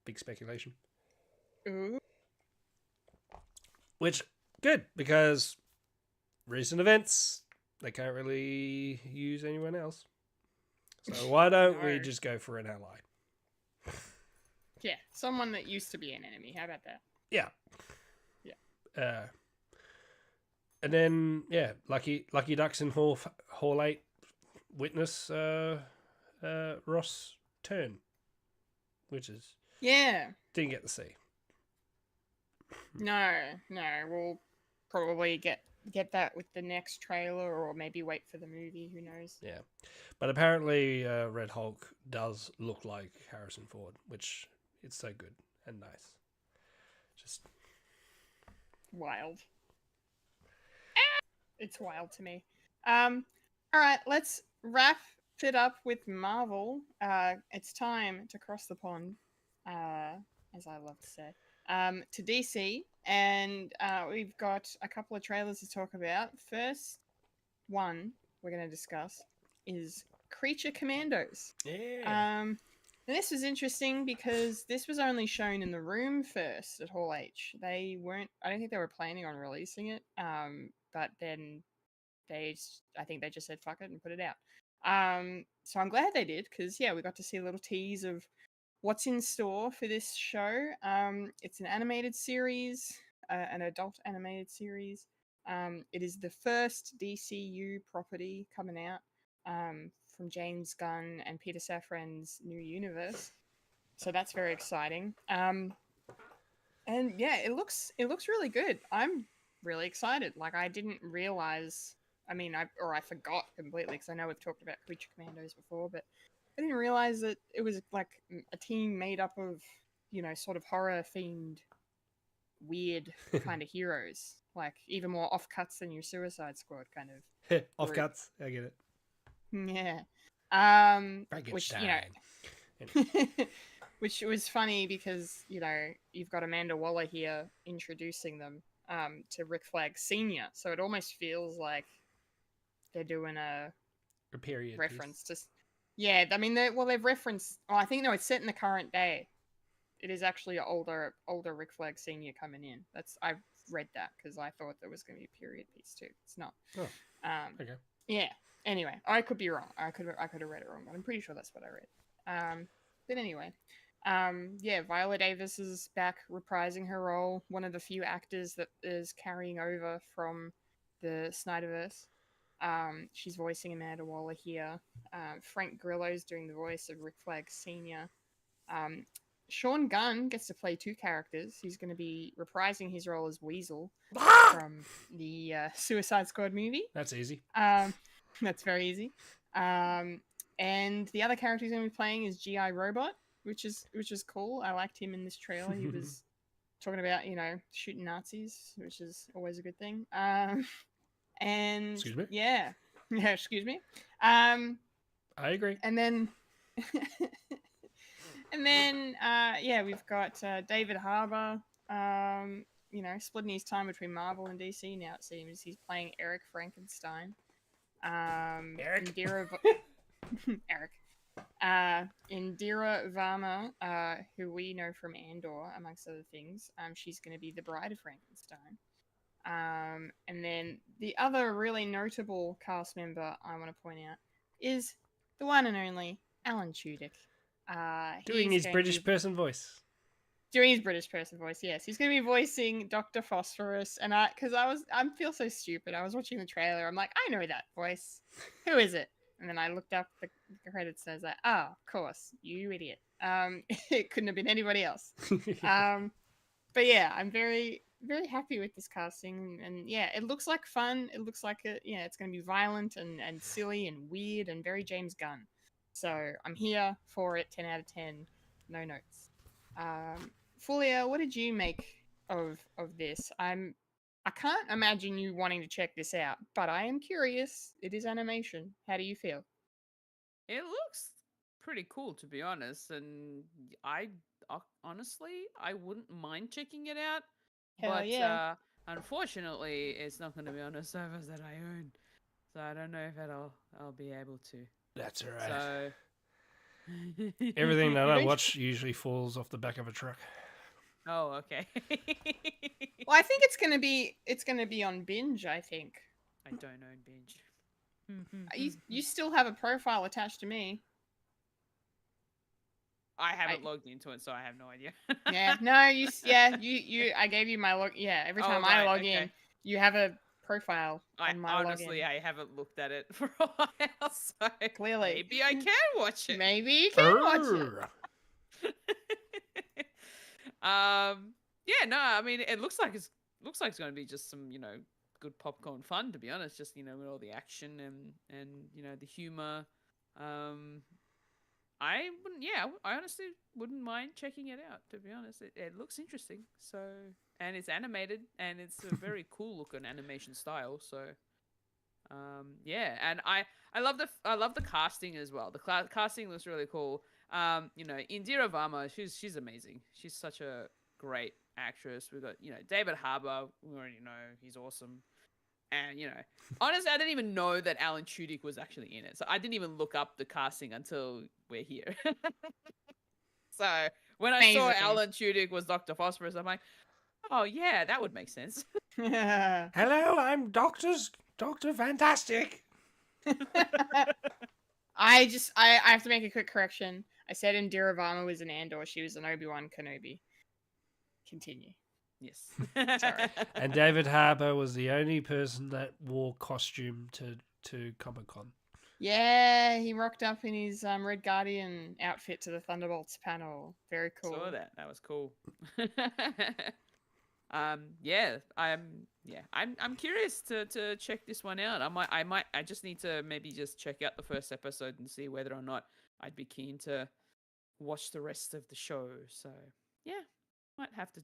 Big speculation. Ooh. Which, good, because recent events, they can't really use anyone else. So why don't we just go for an ally? Yeah, someone that used to be an enemy. How about that? Yeah. And then, yeah, Lucky Ducks in Hall 8 witness Ross turn, which is... Yeah. Didn't get to see. No. We'll probably get get that with the next trailer, or maybe wait for the movie. Who knows? Yeah, but apparently Red Hulk does look like Harrison Ford, which it's so good and nice. Just Wild. It's wild to me. All right, let's wrap it up with Marvel. It's time to cross the pond, as I love to say, to DC, and we've got a couple of trailers to talk about. First one we're going to discuss is Creature Commandos. yeah. And this was interesting because this was only shown in the room first at Hall H. They weren't. I don't think they were planning on releasing it. But then I think they just said fuck it and put it out. So I'm glad they did, because yeah, we got to see a little tease of what's in store for this show. It's an animated series, an adult animated series. It is the first DCU property coming out from James Gunn and Peter Safran's new universe. So that's very exciting. And yeah, it looks really good. I'm really excited. Like, I didn't realize. I mean, I forgot completely, because I know we've talked about Creature Commandos before, but I didn't realize that it was like a team made up of, sort of horror themed, weird kind of heroes. Like, even more off cuts than your Suicide Squad kind of. Off cuts. I get it. Yeah. Which Frankenstein. which was funny because you've got Amanda Waller here introducing them to Rick Flag Senior, so it almost feels like they're doing a period reference to. Yeah, I mean, they've referenced. Oh, I think no, it's set in the current day. It is actually an older Rick Flag Senior coming in. I've read that because I thought there was going to be a period piece too. It's not. Oh, okay. Yeah. Anyway, I could be wrong. I could have read it wrong, but I'm pretty sure that's what I read. But anyway, yeah, Viola Davis is back reprising her role. One of the few actors that is carrying over from the Snyderverse. She's voicing Amanda Waller here. Frank Grillo's doing the voice of Rick Flag Senior. Sean Gunn gets to play two characters. He's going to be reprising his role as Weasel from the Suicide Squad movie. That's easy. That's very easy. And the other character he's going to be playing is G.I. Robot, which is cool. I liked him in this trailer. He was talking about, shooting Nazis, which is always a good thing. And excuse me? Yeah, excuse me. I agree. And then yeah, we've got David Harbour, splitting his time between Marvel and DC now, it seems. He's playing Eric Frankenstein. Eric? Eric. Indira Varma, who we know from Andor, amongst other things. She's going to be the Bride of Frankenstein. And then the other really notable cast member I want to point out is the one and only Alan Tudyk. Doing his British person voice. Doing his British person voice, yes. He's going to be voicing Dr. Phosphorus. And I feel so stupid. I was watching the trailer. I'm like, I know that voice. Who is it? And then I looked up the credits and I was like, oh, of course, you idiot. It couldn't have been anybody else. But yeah, I'm very, very happy with this casting. And yeah, it looks like fun. It looks like it's going to be violent and silly and weird and very James Gunn. So I'm here for it. 10 out of 10. No notes. Fulya, what did you make of this? I can't imagine you wanting to check this out, but I am curious. It is animation. How do you feel? It looks pretty cool, to be honest, and I honestly wouldn't mind checking it out. Hell but yeah. Unfortunately, it's not going to be on a service that I own, so I don't know if I'll be able to. That's all right. So everything that I watch usually falls off the back of a truck. Oh, okay. Well, I think it's gonna be on Binge. I think. I don't own Binge. You still have a profile attached to me. I haven't logged into it, so I have no idea. Yeah, no, you. I gave you my log. Yeah, every time I log in, you have a profile on my honestly, login. I haven't looked at it for a while, so Clearly, maybe I can watch it. Maybe you can watch it. Yeah, no, I mean, it looks like it's going to be just some, good good popcorn fun, to be honest. Just with all the action and the humor. I wouldn't. Yeah, I honestly wouldn't mind checking it out. To be honest, it looks interesting. So, and it's animated, and it's a very cool looking animation style. So, yeah, and I love the casting as well. The casting looks really cool. Indira Varma, she's amazing. She's such a great actress. We've got David Harbour. We already know he's awesome. And honestly, I didn't even know that Alan Tudyk was actually in it. So I didn't even look up the casting until we're here. So when I saw Amazing. Alan Tudyk was Dr. Phosphorus, I'm like, oh yeah, that would make sense. Hello, I'm Doctor Fantastic. I have to make a quick correction. I said Indira Varma was an Andor. She was an Obi-Wan Kenobi. Continue. Yes. Sorry. And David Harbour was the only person that wore costume to Comic-Con. Yeah, he rocked up in his Red Guardian outfit to the Thunderbolts panel. Very cool. Saw that. That was cool. I'm curious to check this one out. I just need to maybe just check out the first episode and see whether or not I'd be keen to watch the rest of the show. So yeah, might have to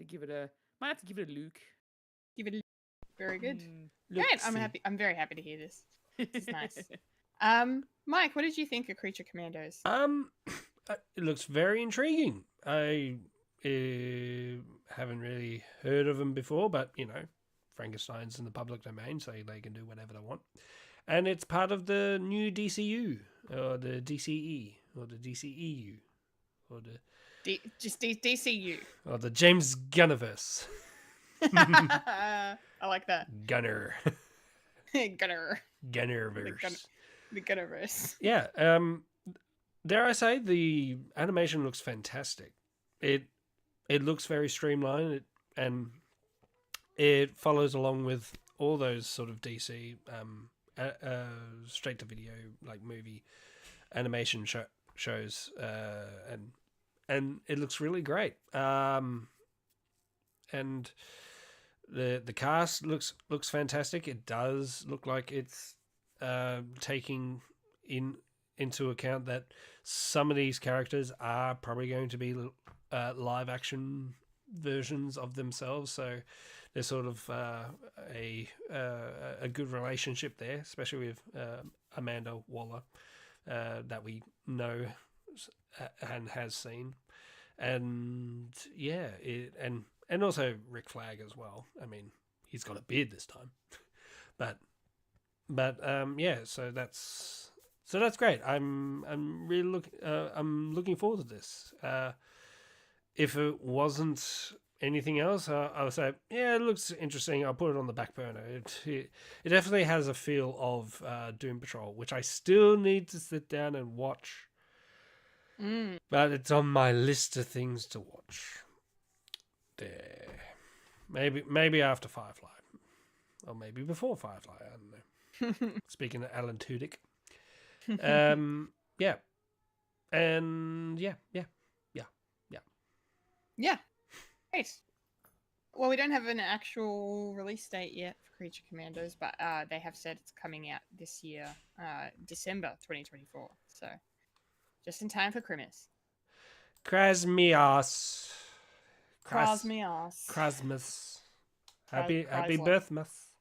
give it a look. Give it a very good. Look, Great. see. I'm very happy to hear this. This is nice. Mike, what did you think of Creature Commandos? It looks very intriguing. I haven't really heard of them before, but Frankenstein's in the public domain, so they can do whatever they want. And it's part of the new DCU, or the DCE, or the DCEU, or the DCU. or the James Gunniverse. I like that. Gunner. Gunner. Gunnerverse. The Gunnerverse. Yeah. Dare I say, the animation looks fantastic. It looks very streamlined, and it follows along with all those sort of DC straight to video like movie animation shows, and it looks really great. And the cast looks fantastic. It does look like it's taking into account that some of these characters are probably going to be live action versions of themselves, so there's sort of a good relationship there, especially with Amanda Waller, that we know and has seen, and yeah, and also Rick Flag as well. I mean, he's got a beard this time, but yeah, so that's great. I'm really looking forward to this. If it wasn't anything else, I would say, yeah, it looks interesting. I'll put it on the back burner. It definitely has a feel of Doom Patrol, which I still need to sit down and watch. But it's on my list of things to watch. There, maybe after Firefly, or maybe before Firefly. I don't know. Speaking of Alan Tudyk, yeah, and yeah. Yeah. Great. Well, we don't have an actual release date yet for Creature Commandos, but they have said it's coming out this year, December 2024. So, just in time for Christmas. Krasmios. Krasmios. Christmas. Happy Chrysler. birthmas.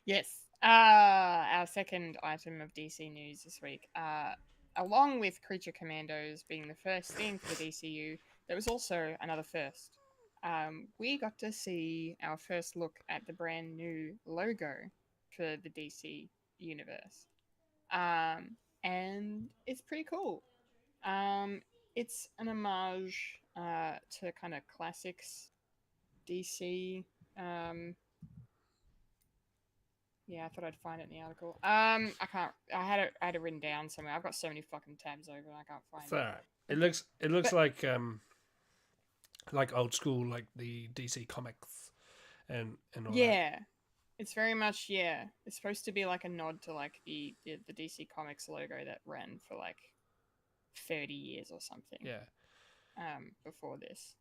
Yes. Our second item of DC news this week. Along with Creature Commandos being the first thing for the DCU, there was also another first. We got to see our first look at the brand new logo for the DC universe. And it's pretty cool. It's an homage to kind of classics DC. Yeah, I thought I'd find it in the article. I can't. I had it written down somewhere. I've got so many fucking tabs open. I can't find It's alright. It looks like old school, like the DC comics, and all that. Yeah, it's very much It's supposed to be like a nod to like the DC Comics logo that ran for like 30 years or something. Yeah. Before this.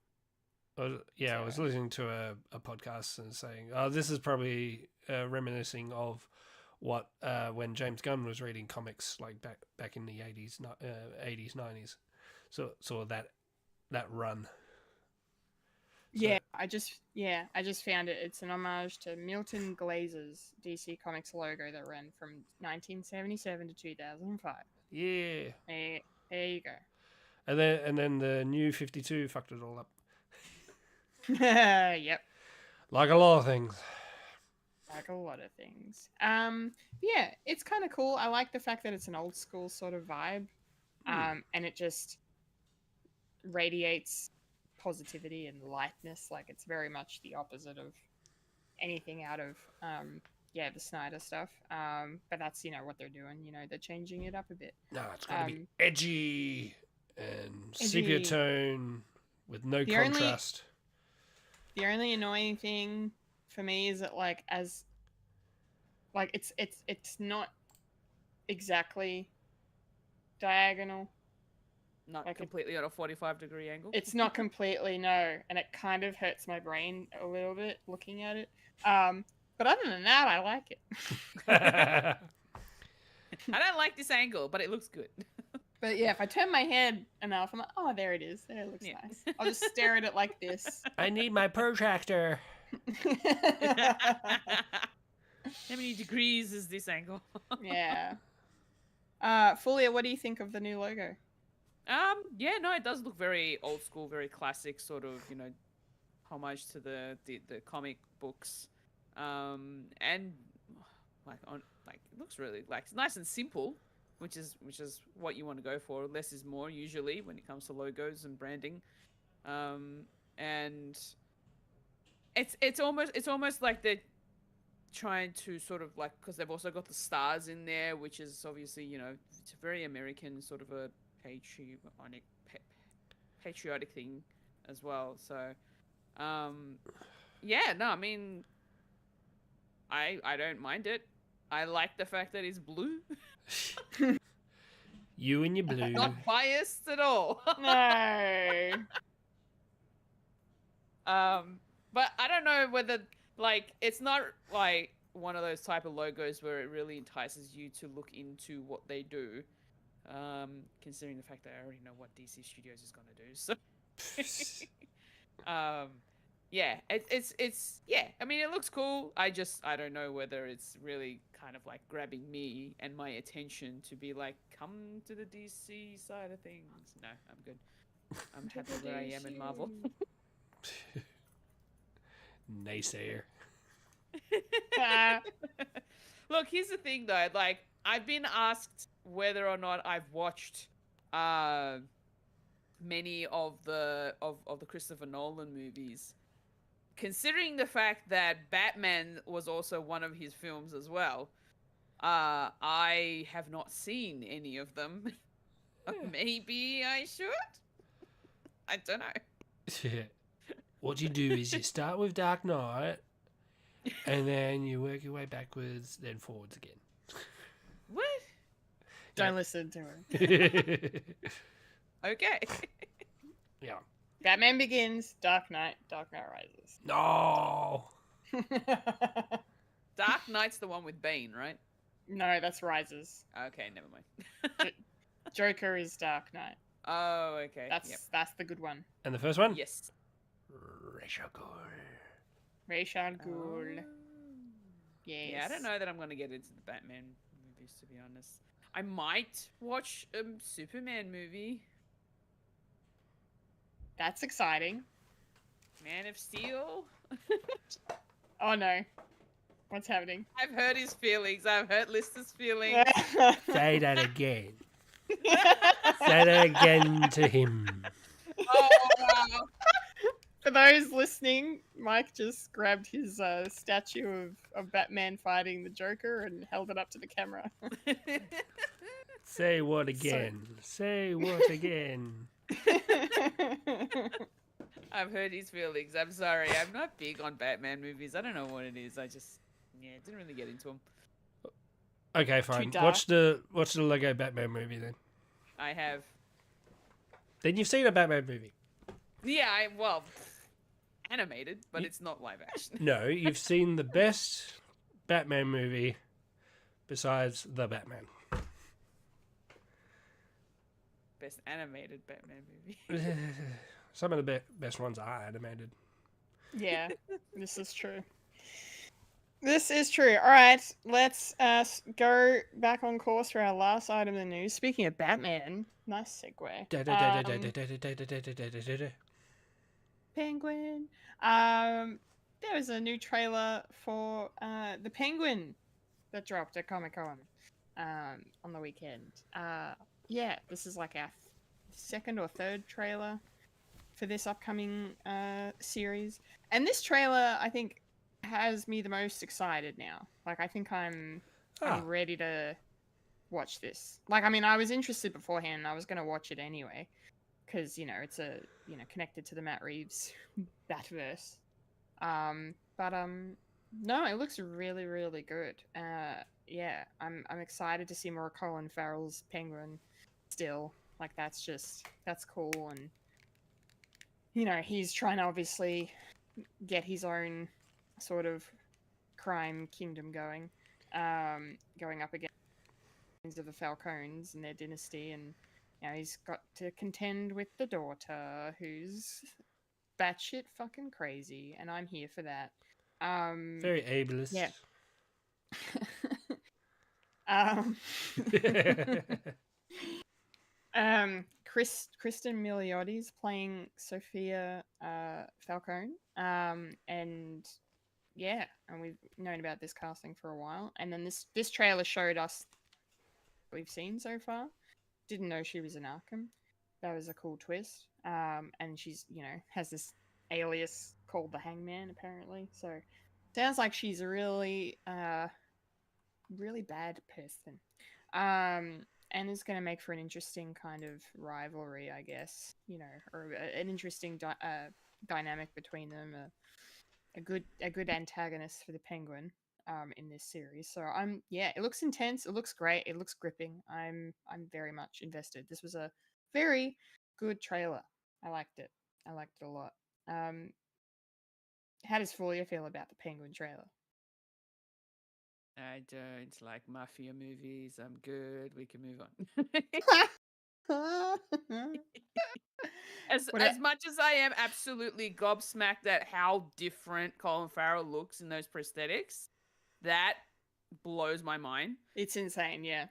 I was listening to a podcast and saying, "Oh, this is probably reminiscing of what when James Gunn was reading comics like back in the 80s, 90s." So that run. Yeah, I just found it. It's an homage to Milton Glazer's DC Comics logo that ran from 1977 to 2005. Yeah. There you go. And then the new 52 fucked it all up. Yep. Like a lot of things. Like a lot of things. Yeah, it's kind of cool. I like the fact that it's an old school sort of vibe. And it just radiates positivity and lightness. Like it's very much the opposite of anything out of the Snyder stuff. But that's what they're doing. They're changing it up a bit. No, it's got to be edgy and sepia tone with no contrast. The only annoying thing for me is that it's not exactly diagonal. Not completely at a 45-degree angle. It's not completely, no, and it kind of hurts my brain a little bit looking at it. But other than that, I like it. I don't like this angle, but it looks good. But yeah, if I turn my head enough, I'm like, oh, there it is. There it looks nice. I'll just stare at it like this. I need my protractor. How many degrees is this angle? Yeah. Fulya, what do you think of the new logo? Yeah, no, it does look very old school, very classic, sort of, homage to the comic books. And it looks really it's nice and simple, which is what you want to go for. Less is more usually when it comes to logos and branding. And it's almost like they're trying to sort of because they've also got the stars in there, which is obviously it's a very American sort of a patriotic thing as well. So yeah, no, I mean, I don't mind it. I like the fact that it's blue. You and your blue. Not biased at all. No. But I don't know whether it's not one of those type of logos where it really entices you to look into what they do. Considering the fact that I already know what DC Studios is gonna do, so yeah, it's yeah. I mean, it looks cool. I don't know whether it's really kind of grabbing me and my attention to be come to the DC side of things. No, I'm good. I'm happy where I am in Marvel. Naysayer. Look, here's the thing though. I've been asked whether or not I've watched many of the Christopher Nolan movies. Considering the fact that Batman was also one of his films as well, I have not seen any of them. Maybe I should? I don't know. What you do is you start with Dark Knight, and then you work your way backwards, then forwards again. What? Don't listen to her. Okay. Yeah. Batman Begins, Dark Knight Rises. No. Dark Knight's the one with Bane, right? No, that's Rises. Okay, never mind. Joker is Dark Knight. Oh, okay. That's the good one. And the first one? Yes. Ra's al Ghul. Yes. Yeah, I don't know that I'm going to get into the Batman movies, to be honest. I might watch a Superman movie. That's exciting. Man of Steel. Oh no. What's happening? I've hurt his feelings. I've hurt Lister's feelings. Say that again. Say that again to him. Oh, wow. For those listening, Mike just grabbed his statue of Batman fighting the Joker and held it up to the camera. Say what again? Say what again? I've hurt his feelings. I'm sorry. I'm not big on Batman movies. I don't know what it is. Didn't really get into them. Okay, fine. Watch the Lego Batman movie then. I have. Then you've seen a Batman movie. Yeah, animated, but it's not live action. No, you've seen the best Batman movie besides The Batman. Best animated Batman movie. Some of the best ones are animated. Yeah, this is true. This is true. All right, let's go back on course for our last item in the news. Speaking of Batman, nice segue. Penguin. There was a new trailer for the Penguin that dropped at Comic-Con on the weekend. Yeah, this is like our second or third trailer for this upcoming series. And this trailer, I think, has me the most excited now. Like, I think I'm ready to watch this. Like, I mean, I was interested beforehand, and I was going to watch it anyway. Because, you know, it's connected to the Matt Reeves Batverse. No, it looks really, really good. Yeah, I'm excited to see more Colin Farrell's Penguin still. Like, that's cool. And, you know, he's trying to obviously get his own sort of crime kingdom going up against the Falcones and their dynasty, and you know, he's got to contend with the daughter who's batshit fucking crazy, and I'm here for that. Very ableist. Yeah. Kristen Miliotti's playing Sophia Falcone, and yeah, and we've known about this casting for a while. And then this trailer showed us what we've seen so far. Didn't know she was in Arkham. That was a cool twist. And she's, you know, has this alias called the Hangman, apparently. So sounds like she's a really, really bad person. And is going to make for an interesting kind of rivalry, I guess. You know, or an interesting dynamic between them. A good antagonist for the Penguin in this series. So it looks intense, it looks great, it looks gripping. I'm very much invested. This was a very good trailer. I liked it a lot. How does Fulya feel about the Penguin trailer? I don't like mafia movies. I'm good. We can move on. As much as I am absolutely gobsmacked at how different Colin Farrell looks in those prosthetics, that blows my mind. It's insane, yeah.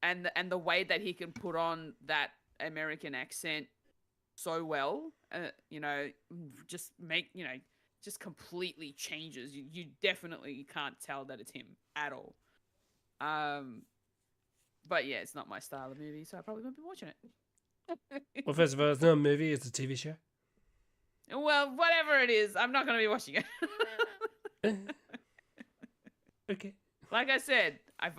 And the way that he can put on that American accent so well, you know, just completely changes. You definitely can't tell that it's him at all. But yeah, it's not my style of movie, so I probably won't be watching it. Well, first of all, it's not a movie, it's a TV show. Well, whatever it is, I'm not going to be watching it. Okay. Like I said, I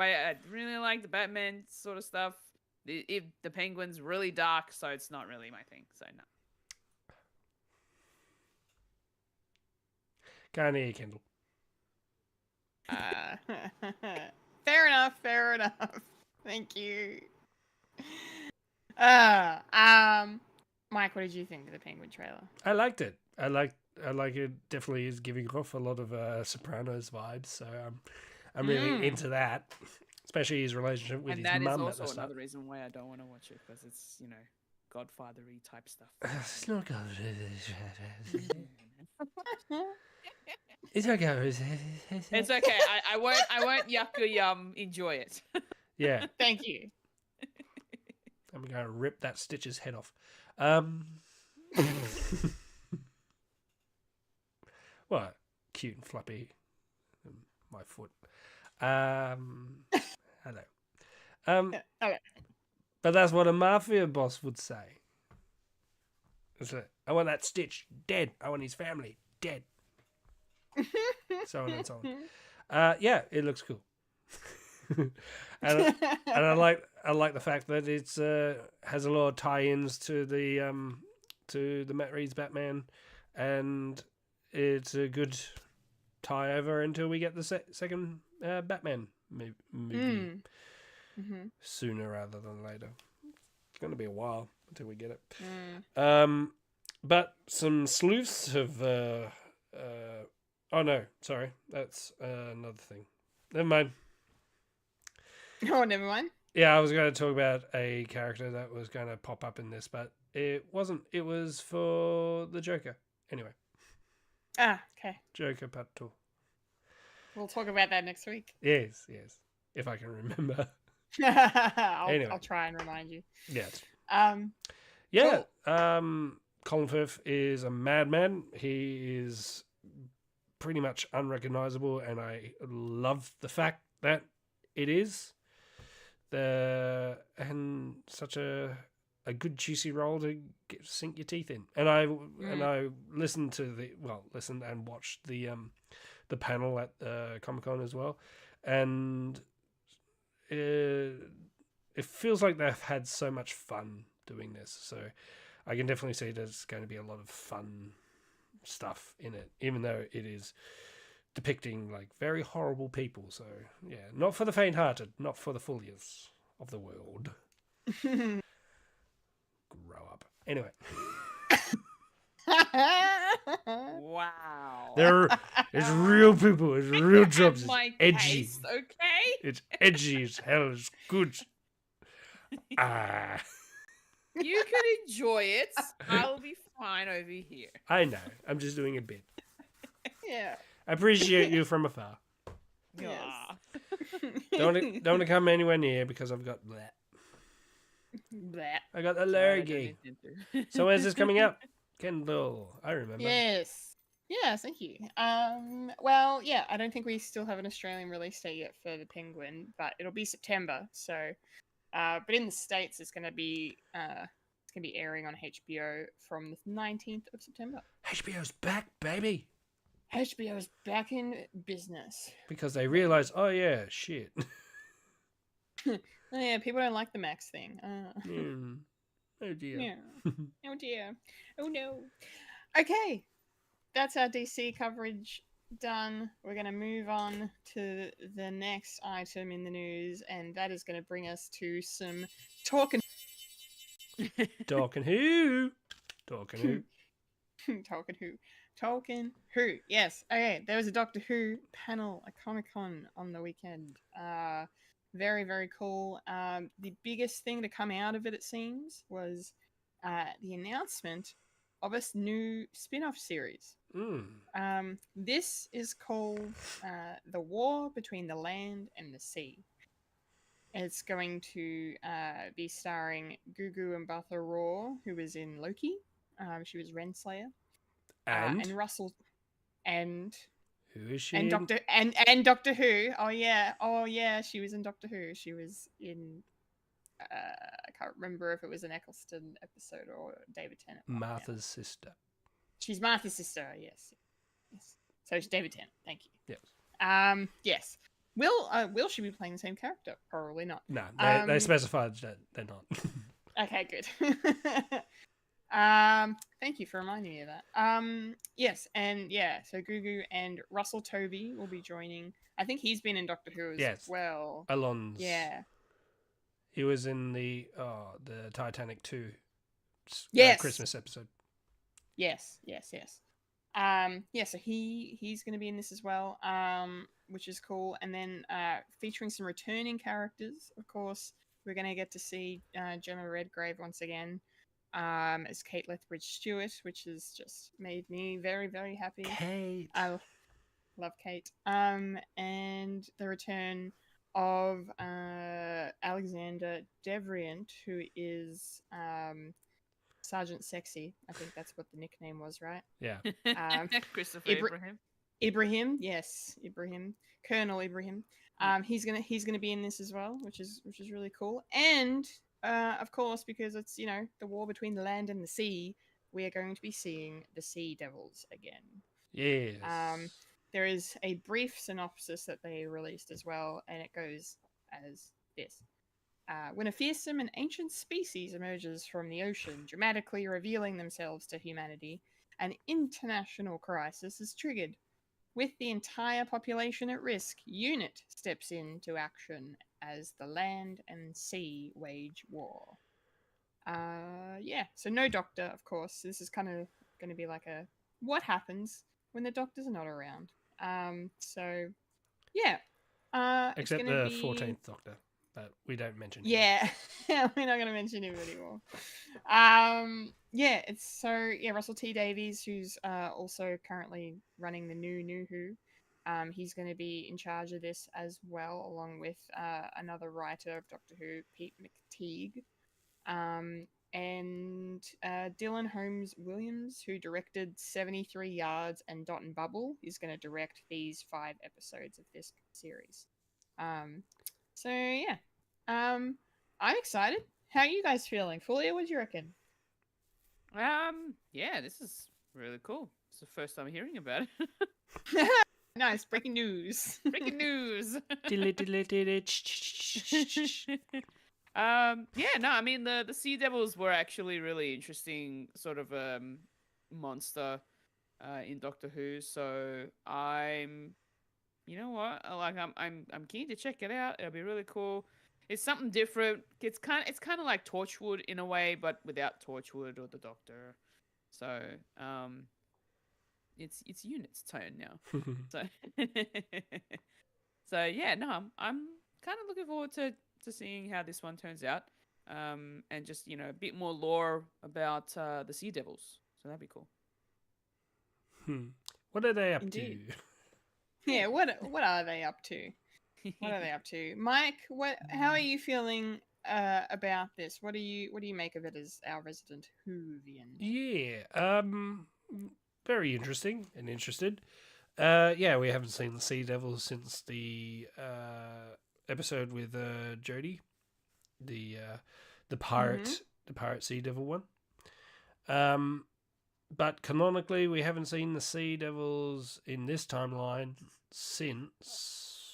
really like the Batman sort of stuff. The Penguin's really dark, so it's not really my thing, so no. Can't hear you, Kendall. Fair enough. Thank you. Mike, what did you think of the Penguin trailer? I liked it. I like it. Definitely is giving off a lot of Sopranos vibes. So I'm really into that, especially his relationship with his mum. And that is also another reason why I don't want to watch it, because it's, you know, Godfather-y type stuff. It's not good. It's okay. It's okay. I won't yuck yum enjoy it. Yeah. Thank you. I'm going to rip that Stitch's head off. What? Cute and fluffy. My foot. Hello. Okay. But that's what a mafia boss would say. It's like, I want that Stitch dead. I want his family dead. So on and so on. Yeah, it looks cool. and I like the fact that it's has a lot of tie-ins to the Matt Reeves Batman, and it's a good tie over until we get the second Batman movie sooner rather than later. It's going to be a while until we get it. But some sleuths have Oh no, sorry, that's another thing. Never mind. Oh, never mind. Yeah, I was going to talk about a character that was going to pop up in this, but it wasn't. It was for the Joker. Anyway, Ah, okay. Joker Part 2. We'll talk about that next week. Yes, if I can remember. Anyway. I'll try and remind you. Yes. Cool. Colin Firth is a madman. He is pretty much unrecognizable, and I love the fact that it is. And such a good juicy role to sink your teeth in. And I listened and watched the panel at Comic-Con as well, and it feels like they've had so much fun doing this. So I can definitely see there's going to be a lot of fun stuff in it, even though it is depicting like very horrible people. So yeah, not for the faint-hearted, not for the Fulyas of the world. Grow up. Anyway. Wow. It's real people. It's real jobs. It's My edgy. taste, okay. It's edgy as hell. It's good. You can enjoy it. I'll be fine over here. I know. I'm just doing a bit. Yeah. I appreciate you from afar. Yes. Aw. Don't want to come anywhere near because I've got that. Blech. I got Sorry, I don't allergy. intend to. So when's this coming out? Kendall. I remember. Yes. Yes, thank you. Well, yeah, I don't think we still have an Australian release date yet for the Penguin, but it'll be September. So, but in the States, it's gonna be airing on HBO from the 19th of September. HBO's back, baby. HBO's back in business. Because they realised, oh yeah, shit. Oh, yeah, people don't like the Max thing. Oh dear. Yeah. Oh dear. Oh no. Okay. That's our DC coverage done. We're going to move on to the next item in the news, and that is going to bring us to some talking. Talking who? Talking who? Yes. Okay. There was a Doctor Who panel at Comic-Con on the weekend. Very, very cool. The biggest thing to come out of it seems, was the announcement of a new spin-off series. This is called The War Between the Land and the Sea. It's going to be starring Gugu Mbatha Raw, who was in Loki. She was Renslayer. And Russell. And who is she? And Doctor Who. Oh yeah, she was in Doctor Who. She was in I can't remember if it was an Eccleston episode or David Tennant. Martha's sister. She's Martha's sister, yes. So it's David Tennant, thank you. Yes. Yes. Will she be playing the same character? Probably not. No, they specified that they're not. Okay, good. Thank you for reminding me of that. Yes, and yeah, so Gugu and Russell Tovey will be joining. I think he's been in Doctor Who as well. Alon's. Yeah. He was in the Titanic 2 Christmas episode. Yes. Yeah, so he's going to be in this as well, which is cool. And then featuring some returning characters, of course, we're going to get to see Gemma Redgrave once again as Kate Lethbridge-Stewart, which has just made me very, very happy. Kate. I love Kate. And the return of Alexander Devrient, who is Sergeant Sexy. I think that's what the nickname was, right? Yeah. Christopher Ibrahim. Ibrahim, yes, Ibrahim, Colonel Ibrahim. He's gonna be in this as well, which is really cool. And of course, because it's the war between the land and the sea, we are going to be seeing the Sea Devils again. Yes. There is a brief synopsis that they released as well, and it goes as this. When a fearsome and ancient species emerges from the ocean, dramatically revealing themselves to humanity, an international crisis is triggered. With the entire population at risk, UNIT steps into action as the land and sea wage war. So no Doctor, of course. This is kind of going to be like a what happens when the doctors are not around. So yeah, it's Except gonna the be 14th Doctor, but we don't mention him. yeah. We're not gonna mention him anymore. Yeah, it's so yeah. Russell T Davies, who's also currently running the new Who. He's going to be in charge of this as well, along with another writer of Doctor Who, Pete McTeague. And Dylan Holmes Williams, who directed 73 Yards and Dot and Bubble, is going to direct these 5 episodes of this series. So yeah, I'm excited. How are you guys feeling? Fulya, what do you reckon? Yeah, this is really cool. It's the first time hearing about it. Nice, breaking news. Breaking news. Yeah, no, I mean the Sea Devils were actually really interesting sort of monster in Doctor Who. So you know what? I'm keen to check it out. It'll be really cool. It's something different. It's kind of like Torchwood in a way, but without Torchwood or the Doctor. So it's Unit's turn now. So so yeah, no, I'm kind of looking forward to seeing how this one turns out. And just a bit more lore about the Sea Devils. So that'd be cool. What are they up Indeed. to? Yeah, what are they up to? What are they up to? Mike, how are you feeling about this? What do you make of it as our resident Whovian? Yeah, very interesting and interested. Yeah, we haven't seen the Sea Devils since the episode with Jodie, the pirate, the pirate Sea Devil one. But canonically, we haven't seen the Sea Devils in this timeline since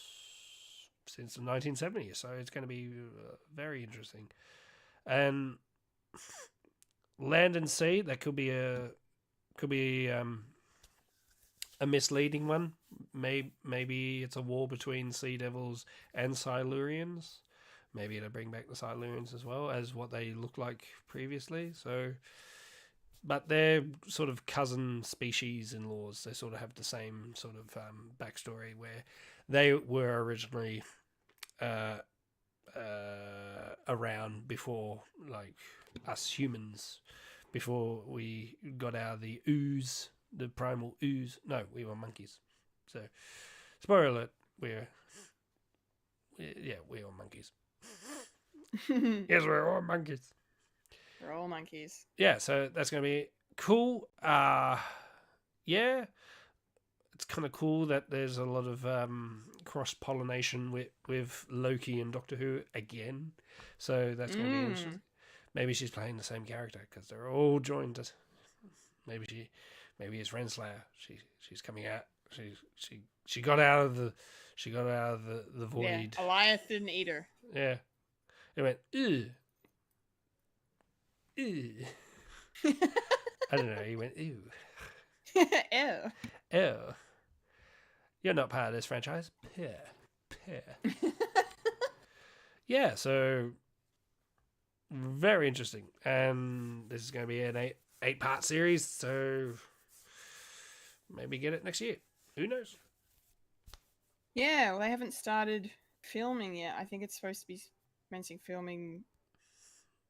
the 1970s. So it's going to be very interesting. And land and sea, that could be a misleading one. Maybe it's a war between Sea Devils and Silurians. Maybe it'll bring back the Silurians as well as what they looked like previously. So, but they're sort of cousin species-in-laws. They sort of have the same sort of backstory where they were originally around before, like us humans, before we got out of the ooze. The primal ooze. No, we were monkeys. So, spoiler alert, we are monkeys. Yes, we're all monkeys. We're all monkeys. Yeah, so that's going to be cool. Yeah, it's kind of cool that there's a lot of cross-pollination with Loki and Doctor Who again. So that's going to be interesting. Maybe she's playing the same character because they're all joined. Maybe it's Renslayer. She's coming out. She got out of the void. Yeah, Elias didn't eat her. Yeah. It went ew. Ew. I don't know. He went ew. Ew. Ew. You're not part of this franchise. Pear. Yeah. So very interesting, and this is going to be an 8-part series. So maybe get it next year. Who knows? Yeah, well, they haven't started filming yet. I think it's supposed to be commencing filming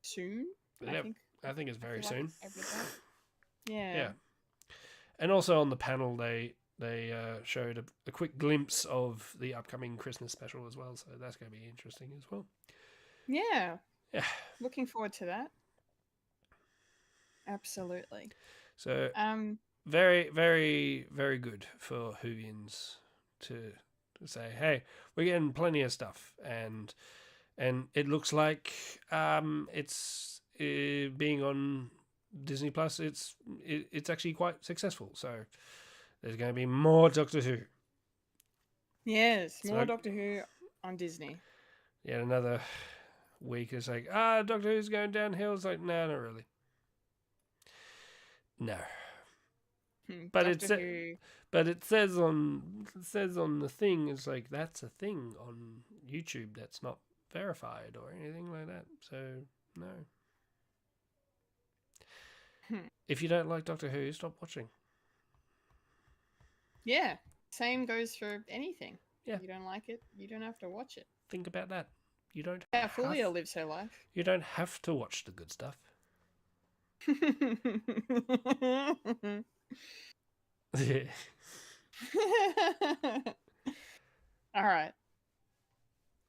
soon. Yep. I think it's very soon. Yeah. And also on the panel, they showed a quick glimpse of the upcoming Christmas special as well. So that's going to be interesting as well. Yeah. Yeah. Looking forward to that. Absolutely. So very, very, very good for Whovians to say, hey, we're getting plenty of stuff, and it looks like it's being on Disney Plus. It's actually quite successful. So there's going to be more Doctor Who. Yes, more Doctor Who on Disney. Yeah, another week is like, Doctor Who's going downhill. It's like, no, not really. No. But it says on the thing, it's like that's a thing on YouTube that's not verified or anything like that. So no. If you don't like Doctor Who, stop watching. Yeah, same goes for anything. Yeah. You don't like it, you don't have to watch it. Think about that. You don't Yeah, have, Fulya lives her life. you don't have to watch the good stuff. Yeah. All right.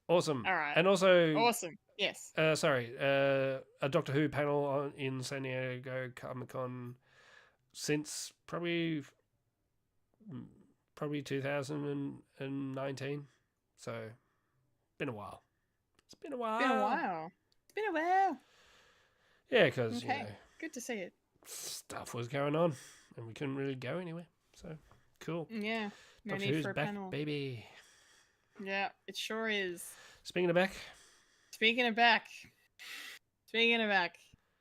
Awesome. All right. And also, Awesome. Yes. a Doctor Who panel in San Diego Comic Con since probably 2019. So, been a while. It's been a while. Been a while. It's been a while. Yeah, because Okay. Good to see it. stuff was going on, and we couldn't really go anywhere. So, cool. Yeah. No Doctor need Who's for a back, panel. baby. Yeah, it sure is. Speaking of back, Speaking of back.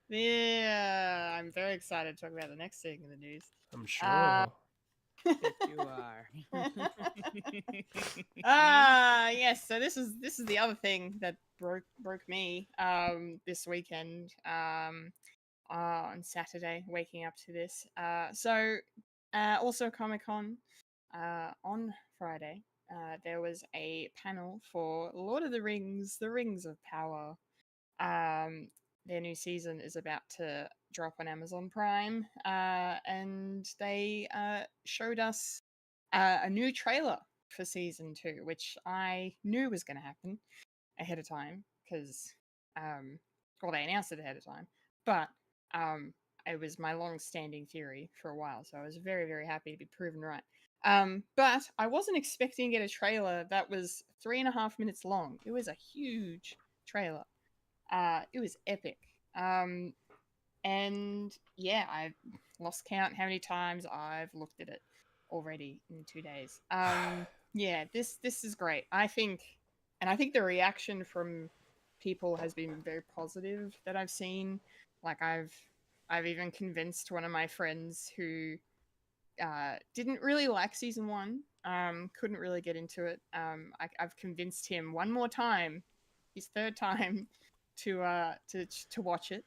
Yeah, I'm very excited to talk about the next thing in the news. I'm sure. You are. Yes. So this is the other thing that broke me this weekend on Saturday, waking up to this. Also Comic-Con on Friday. There was a panel for Lord of the Rings, The Rings of Power. Their new season is about to drop on Amazon Prime, and they showed us a new trailer for season 2, which I knew was going to happen ahead of time because, well, they announced it ahead of time, but it was my long-standing theory for a while, so I was very, very happy to be proven right. But I wasn't expecting to get a trailer that was 3.5 minutes long. It was a huge trailer. It was epic. And yeah, I've lost count how many times I've looked at it already in 2 days. Yeah, this is great. I think the reaction from people has been very positive that I've seen. Like I've even convinced one of my friends who didn't really like season 1, couldn't really get into it. I've convinced him one more time, his third time, to watch it.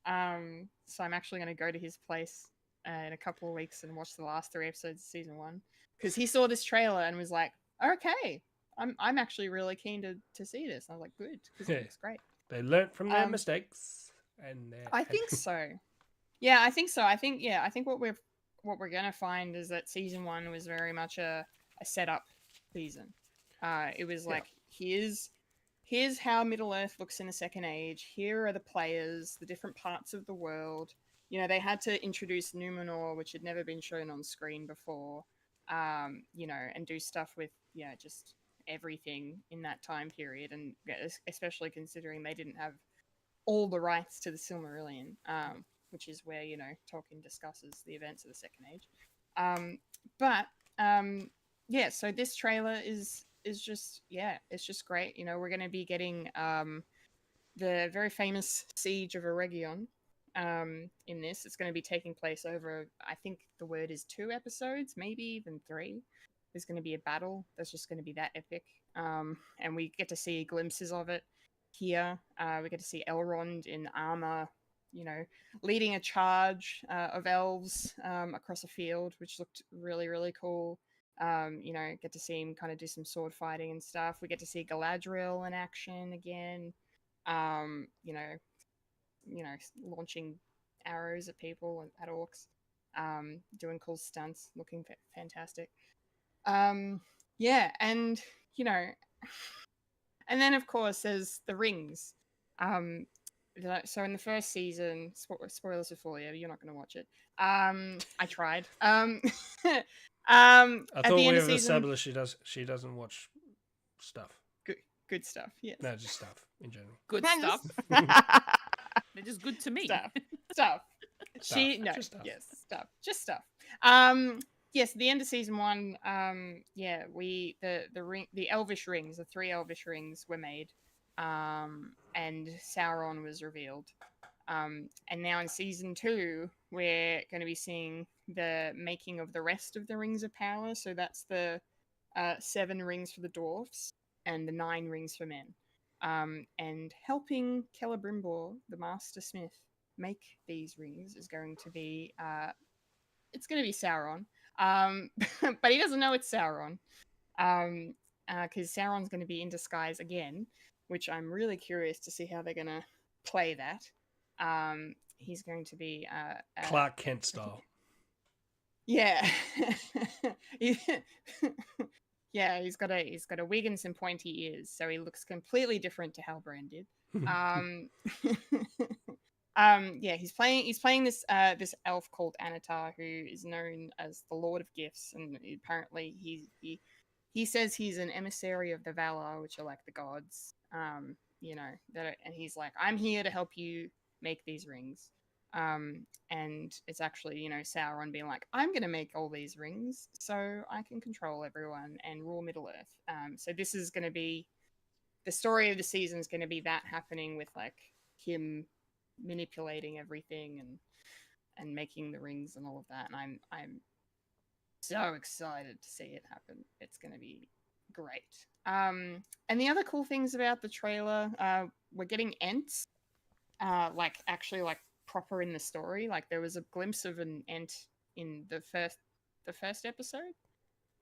So I'm actually going to go to his place in a couple of weeks and watch the last 3 episodes of season 1 because he saw this trailer and was like, "Okay, I'm actually really keen to see this." And I was like, "Good," because it looks great. They learnt from their mistakes, and I think so. Yeah, I think so. I think what we're gonna find is that season 1 was very much a setup season. It was like here's how Middle Earth looks in the Second Age. Here are the players, the different parts of the world. You know, they had to introduce Numenor, which had never been shown on screen before. You know, and do stuff with just everything in that time period, and especially considering they didn't have all the rights to the Silmarillion, which is where Tolkien discusses the events of the Second Age. Yeah, so this trailer is just it's just great. You know, we're going to be getting the very famous Siege of Eregion in this. It's going to be taking place over, I think the word is 2 episodes, maybe even 3. There's going to be a battle that's just going to be that epic, and we get to see glimpses of it here. We get to see Elrond in armor, leading a charge of elves across a field, which looked really, really cool. Get to see him kind of do some sword fighting and stuff. We get to see Galadriel in action again. Launching arrows at people, at orcs, doing cool stunts, looking fantastic. Yeah, and and then of course there's the rings. So in the first season, spoilers for you, you're not going to watch it. I tried. I at thought the end we of have season, established she doesn't watch stuff. good stuff. Yes. No, just stuff in general. Good Man, stuff. just- They're just good to me. Stuff. Just stuff. Yes, at the end of season 1, the Elvish rings, the 3 Elvish rings were made, and Sauron was revealed. And now in season 2, we're going to be seeing the making of the rest of the Rings of Power. So that's the 7 rings for the dwarfs and the 9 rings for men. And helping Celebrimbor, the Master Smith, make these rings is going to be it's going to be Sauron. But he doesn't know it's Sauron. Because Sauron's going to be in disguise again, which I'm really curious to see how they're going to play that. He's going to be Clark Kent style. Yeah. Yeah, he's got a wig and some pointy ears, so he looks completely different to Halbrand did. Yeah, he's playing this this elf called Anatar, who is known as the Lord of Gifts, and apparently he says he's an emissary of the Valar, which are like the gods. You know, and he's like, I'm here to help you make these rings. And it's actually, you know, Sauron being like, I'm gonna make all these rings so I can control everyone and rule Middle Earth. So this is gonna be the story of the season is gonna be that happening with like him manipulating everything and making the rings and all of that. And I'm so excited to see it happen. It's gonna be great. And the other cool things about the trailer, we're getting Ents, like actually like proper in the story. Like there was a glimpse of an Ent in the first episode.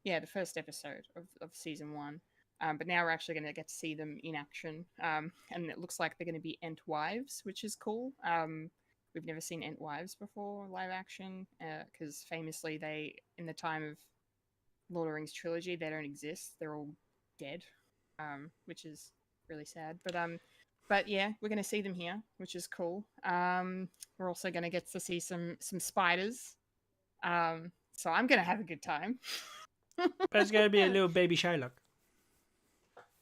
Yeah, the first episode of season 1. But now we're actually going to get to see them in action. And it looks like they're going to be Ent wives, which is cool. We've never seen Ent wives before live action, because famously they, in the time of Lord of the Rings trilogy, they don't exist. They're all dead, which is really sad. But yeah, we're going to see them here, which is cool. We're also going to get to see some spiders. So I'm going to have a good time. But it's going to be a little baby Shylock.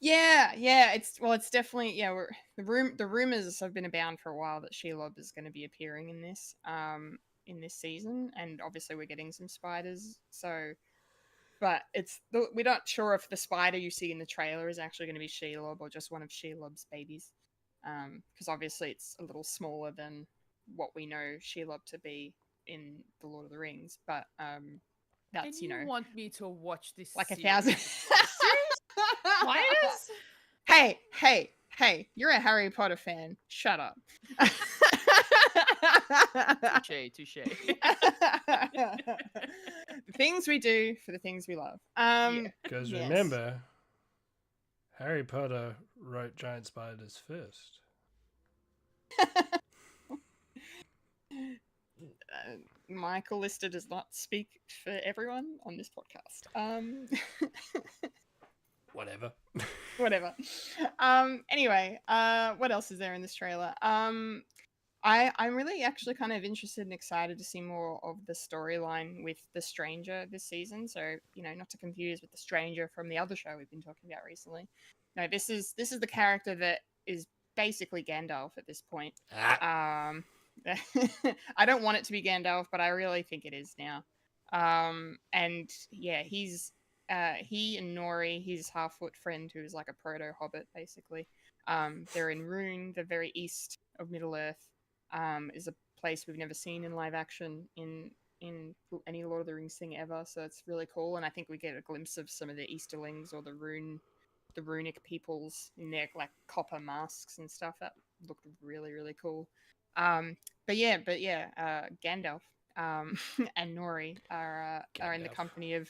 Yeah, it's definitely, yeah. The rumors have been abound for a while that Shelob is going to be appearing in this season, and obviously we're getting some spiders. So, but we're not sure if the spider you see in the trailer is actually going to be Shelob or just one of Shelob's babies, because obviously it's a little smaller than what we know Shelob to be in the Lord of the Rings. But that's, And you want me to watch this like series? 1,000 spiders? Hey, you're a Harry Potter fan. Shut up. Touche. The things we do for the things we love. Because yes. remember, Harry Potter wrote Giant Spiders first. Michael Lister does not speak for everyone on this podcast. Whatever. Anyway, what else is there in this trailer? I'm really actually kind of interested and excited to see more of the storyline with the Stranger this season. So, you know, not to confuse with the Stranger from the other show we've been talking about recently. No, this is the character that is basically Gandalf at this point. I don't want it to be Gandalf, but I really think it is now. And yeah, he and Nori, his half-foot friend, who is like a proto-hobbit, basically. They're in Rune, the very east of Middle-earth. Is a place we've never seen in live action in any Lord of the Rings thing ever, so it's really cool. And I think we get a glimpse of some of the Easterlings or the runic peoples in their like copper masks and stuff. That looked really, really cool. But yeah, Gandalf and Nori are in the company of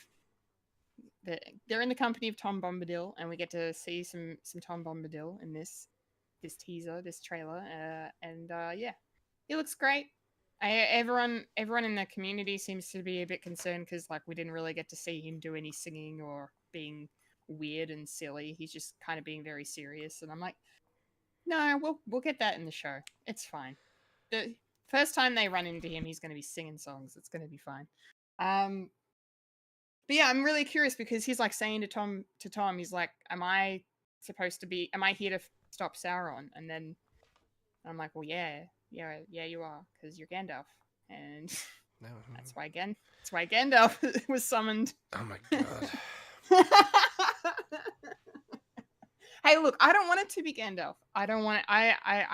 they're in the company of Tom Bombadil, and we get to see some Tom Bombadil in this teaser, this trailer, and yeah, he looks great. Everyone in the community seems to be a bit concerned because like we didn't really get to see him do any singing or being weird and silly. He's just kind of being very serious, and I'm like, no, we'll get that in the show. It's fine. The first time they run into him, he's going to be singing songs. It's going to be fine. But yeah, I'm really curious because he's like saying to Tom, he's like, am I here to stop Sauron? And then I'm like, well, yeah, you are, because you're Gandalf. And No. that's why Gandalf was summoned. Oh my god. Hey, look, I don't want it to be Gandalf. I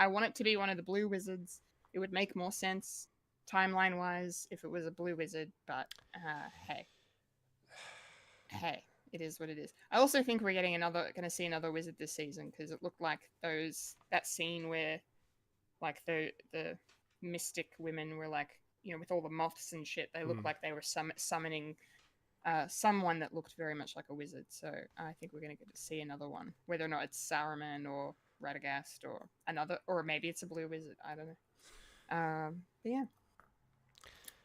want it to be one of the blue wizards. It would make more sense timeline-wise if it was a blue wizard, but hey, it is what it is. I also think we're going to see another wizard this season, because it looked like that scene where like the mystic women were like, you know, with all the moths and shit, they looked like they were summoning someone that looked very much like a wizard. So I think we're going to get to see another one, whether or not it's Saruman or Radagast or another, or maybe it's a blue wizard. I don't know. But yeah.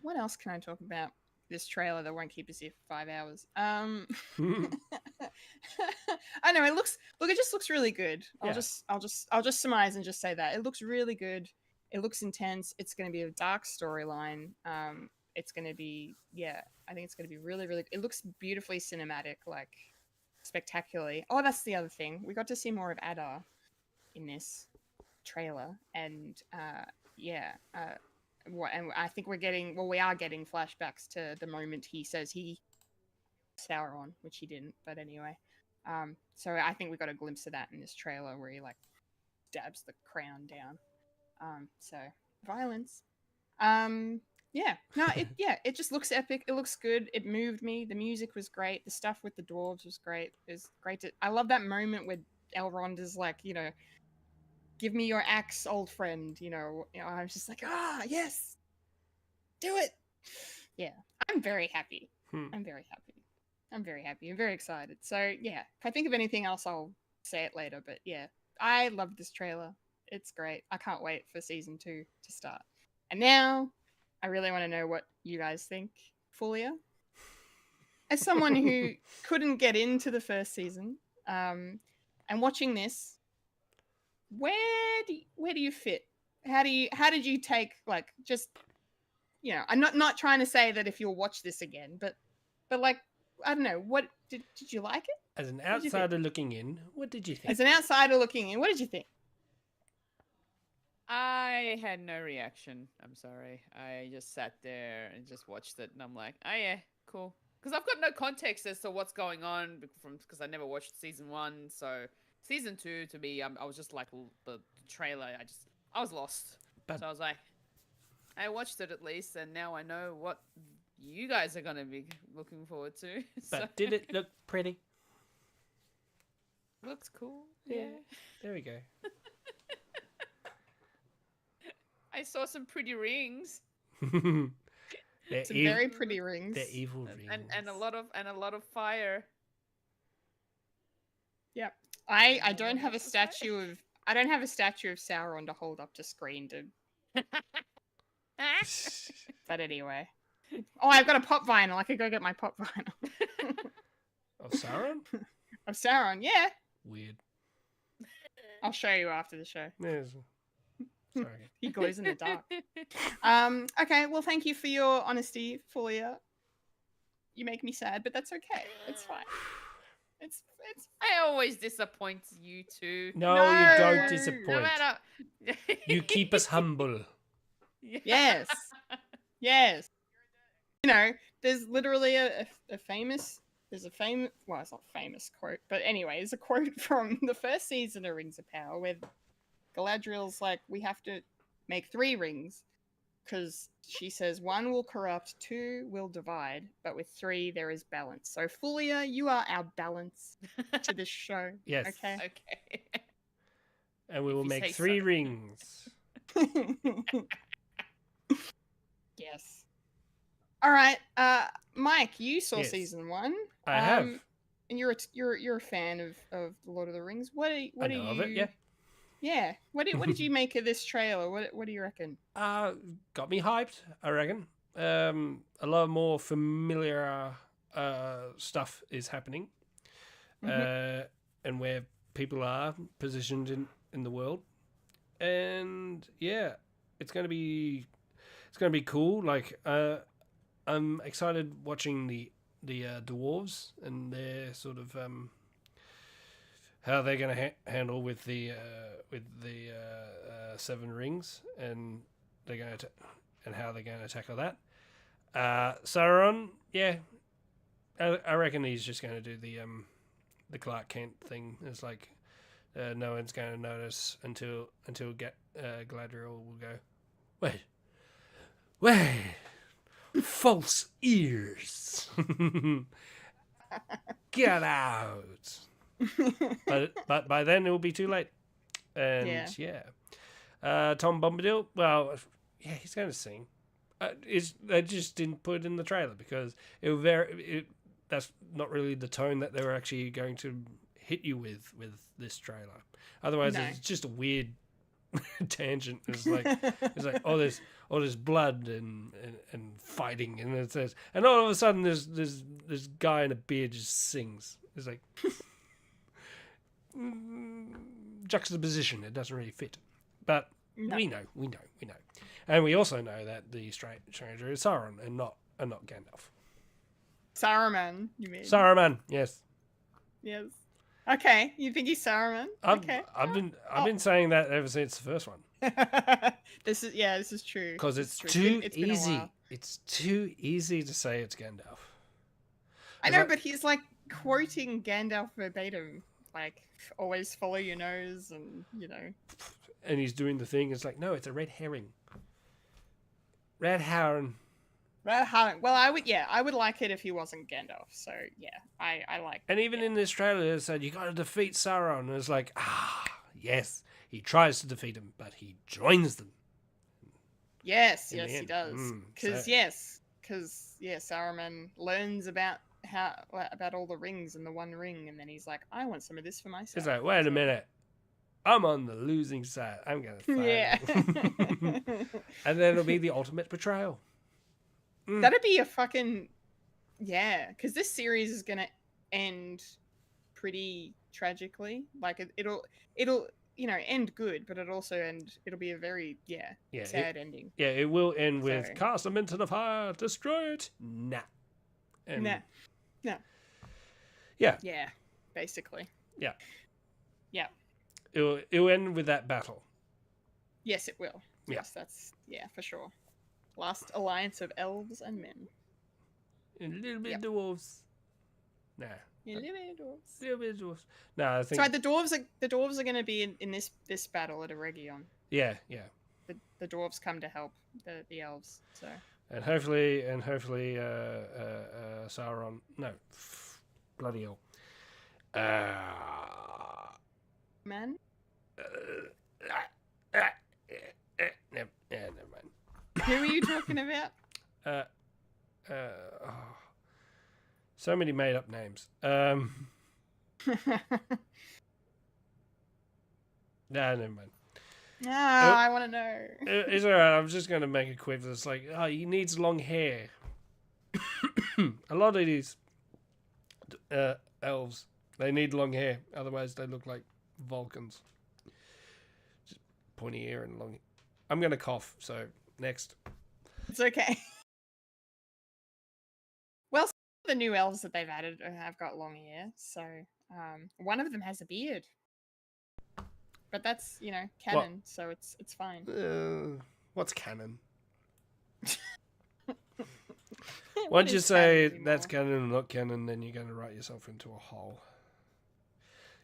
What else can I talk about? This trailer that won't keep us here for 5 hours. I know it just looks really good. I'll just surmise and just say that it looks really good. It looks intense. It's going to be a dark storyline. It's going to be, I think it's going to be really, really. It looks beautifully cinematic, like spectacularly. Oh, that's the other thing. We got to see more of Adar in this trailer, and and I think we are getting flashbacks to the moment he says he Sauron, which he didn't, but anyway. So I think we got a glimpse of that in this trailer where he like dabs the crown down. So violence. It just looks epic. It looks good. It moved me. The music was great. The stuff with the dwarves was great. It was great. I love that moment where Elrond is like, give me your axe, old friend. I was just like, yes, do it. Yeah, I'm very happy. I'm very happy. I'm very excited. So yeah, if I think of anything else, I'll say it later. But yeah, I love this trailer. It's great. I can't wait for season 2 to start. And now, I really want to know what you guys think, Fulya. As someone who couldn't get into the first season, and watching this, where do you fit? How did you take, like, just, I'm not trying to say that if you'll watch this again, but like, I don't know, what did you like it? As an outsider looking in, what did you think? As an outsider looking in, what did you think? I had no reaction. I'm sorry. I just sat there and just watched it, and I'm like, oh yeah, cool. Because I've got no context as to what's going on because I never watched season 1. So season 2 to me, I was just like the trailer. I was lost. So I was like, I watched it at least, and now I know what you guys are gonna be looking forward to. But did it look pretty? Looks cool. Yeah. There we go. I saw some pretty rings. Some very pretty rings. They're evil rings. And a lot of fire. Yep. I don't have a statue of Sauron to hold up to screen to. But anyway. Oh, I've got a pop vinyl. I could go get my pop vinyl. Of Sauron? Of Sauron, yeah. Weird. I'll show you after the show. Yes. Sorry. He glows in the dark. Okay, well, thank you for your honesty, Fulya. You make me sad, but that's okay. It's fine. It's. I always disappoint you too. No, you don't disappoint. No matter. You keep us humble. Yes. Yes. There's literally a famous. There's a famous. Well, it's not a famous quote, but anyway, there's a quote from the first season of Rings of Power where Galadriel's like, we have to make 3 rings because she says 1 will corrupt, 2 will divide, but with 3 there is balance. So Fulya, you are our balance to this show. Yes. Okay. And we will make 3 rings. Yes. All right, Mike, you saw season 1. I have. And you're a fan of Lord of the Rings. What do you? Of it, yeah. Yeah. What did you make of this trailer? What do you reckon? Got me hyped, I reckon. A lot more familiar stuff is happening. And where people are positioned in the world. And yeah, it's gonna be cool. Like I'm excited watching the dwarves and their sort of how they're going to handle with the 7 rings, and they're going to and how they're going to tackle that. Sauron, yeah, I reckon he's just going to do the Clark Kent thing. It's like no one's going to notice until Galadriel will go, wait, false ears, get out. But by then it will be too late. And Tom Bombadil, well, yeah, he's going to sing. They just didn't put it in the trailer because it that's not really the tone that they were actually going to hit you with this trailer. Otherwise, No. it's just a weird tangent. It's like all this blood and fighting, and it says, and all of a sudden this guy in a beard just sings. It's like juxtaposition. It doesn't really fit, but No. we know, and we also know that the stranger is Sauron and not Gandalf. Saruman, you mean? Saruman, yes. Yes. Okay, you think he's Saruman? Okay. I've been saying that ever since the first one. This is true. Because This is it's true. too It's been a easy. while. It's too easy to say it's Gandalf. I It's know, like- but he's like quoting Gandalf verbatim, like always follow your nose, and And he's doing the thing. It's like, no, it's a red herring. Red herring. Well, I would like it if he wasn't Gandalf. So yeah, I like. And even in Australia, it said you got to defeat Sauron. And it's like, yes, he tries to defeat him, but he joins them. Yes, in the yes, he end. does. Because Saruman learns about all the rings and the One Ring, and then he's like, I want some of this for myself. It's like, wait a minute, I'm on the losing side. I'm gonna fight. Yeah. him." And then it'll be the ultimate betrayal. That'd be a fucking because this series is gonna end pretty tragically. Like it'll end good, but it'll be a very sad ending. Yeah, it will end with So- cast them into the fire, destroy it. Nah. And Nah. Yeah, Yeah, basically. yeah. Yeah. It'll end with that battle. Yes, it will. Yeah. Yes, that's for sure. Last alliance of elves and men. And a little bit Yep. of dwarves. Nah. Yeah, little dwarves. Little bit of dwarves. No, I think. So the dwarves are going to be in this battle at Eregion. Yeah. The dwarves come to help the elves. So And hopefully, Sauron. No, bloody hell. man. Never mind. Who are you talking about? So many made up names. Nah, never mind. I want to know. It's alright. I'm just going to make a quiz. It's like, he needs long hair. A lot of these elves, they need long hair. Otherwise, they look like Vulcans. Just pointy ear and long. I'm going to cough. So next. It's okay. Well, some of the new elves that they've added have got long hair. So one of them has a beard. But that's, canon, so it's fine. What's canon? What Once you is say canon that's anymore? canon or not canon, then you're going to write yourself into a hole.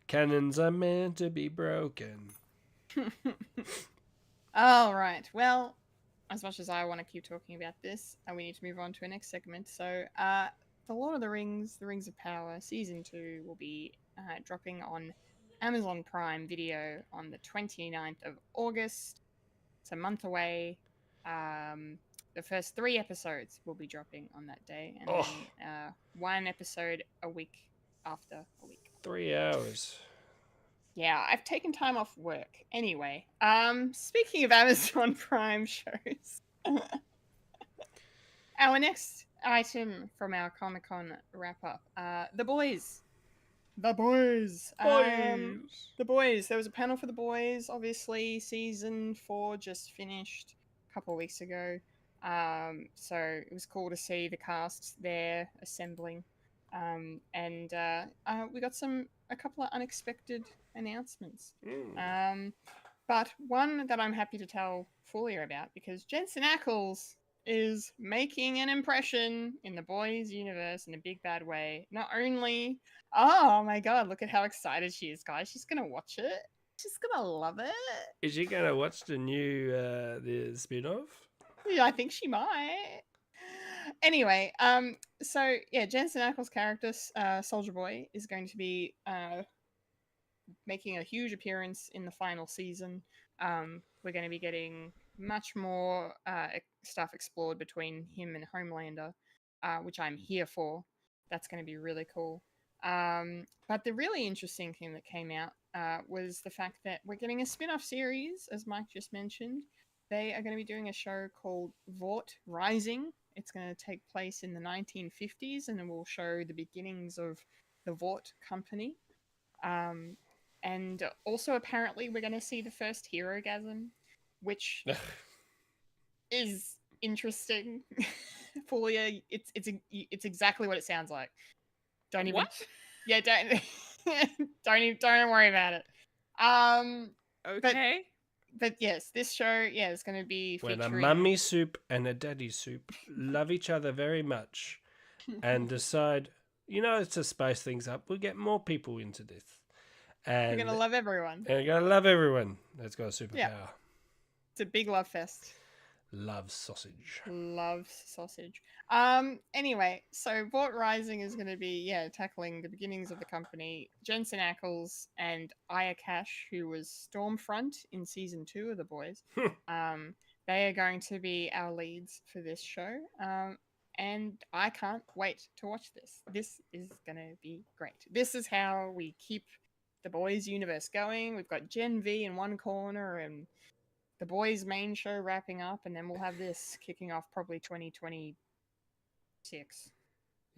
Canons are meant to be broken. All right. Well, as much as I want to keep talking about this, we need to move on to our next segment. So, The Lord of the Rings, The Rings of Power, Season 2 will be dropping on Amazon Prime Video on the 29th of August. It's a month away. The first 3 episodes will be dropping on that day, and then 1 episode a week after a week. 3 hours. Yeah, I've taken time off work. Anyway, speaking of Amazon Prime shows, our next item from our Comic-Con wrap-up, The Boys. The Boys. The Boys. There was a panel for The Boys, obviously. Season 4 just finished a couple of weeks ago. So it was cool to see the cast there assembling. And we got a couple of unexpected announcements. But one that I'm happy to tell Fulya about, because Jensen Ackles is making an impression in the Boys universe in a big bad way. Not only, oh my god, look at how excited she is, guys. She's gonna watch it. She's gonna love it. Is she going to watch the new the spin-off? Yeah, I think she might. Anyway, so yeah, Jensen Ackles' character, Soldier Boy, is going to be making a huge appearance in the final season. We're going to be getting much more stuff explored between him and Homelander, which I'm here for. That's going to be really cool. But the really interesting thing that came out was the fact that we're getting a spin-off series, as Mike just mentioned. They are going to be doing a show called Vought Rising. It's going to take place in the 1950s, and it will show the beginnings of the Vought company. And also, apparently, we're going to see the first Herogasm, which is interesting. Fulya, it's exactly what it sounds like. Don't even. What? Yeah, don't don't worry about it. Okay. But yes, this show, yeah, is going to be When featuring. a mummy soup and a daddy soup love each other very much and decide, to spice things up, we'll get more people into this. And We're going to love everyone. And you're going to love everyone that's got a superpower. Yeah. It's a big love fest. Loves sausage. Loves sausage. Anyway, so Vought Rising is going to be, tackling the beginnings of the company. Jensen Ackles and Aya Cash, who was Stormfront in season 2 of The Boys, they are going to be our leads for this show. And I can't wait to watch this. This is going to be great. This is how we keep the Boys universe going. We've got Gen V in one corner and the Boys main show wrapping up, and then we'll have this kicking off probably 2026.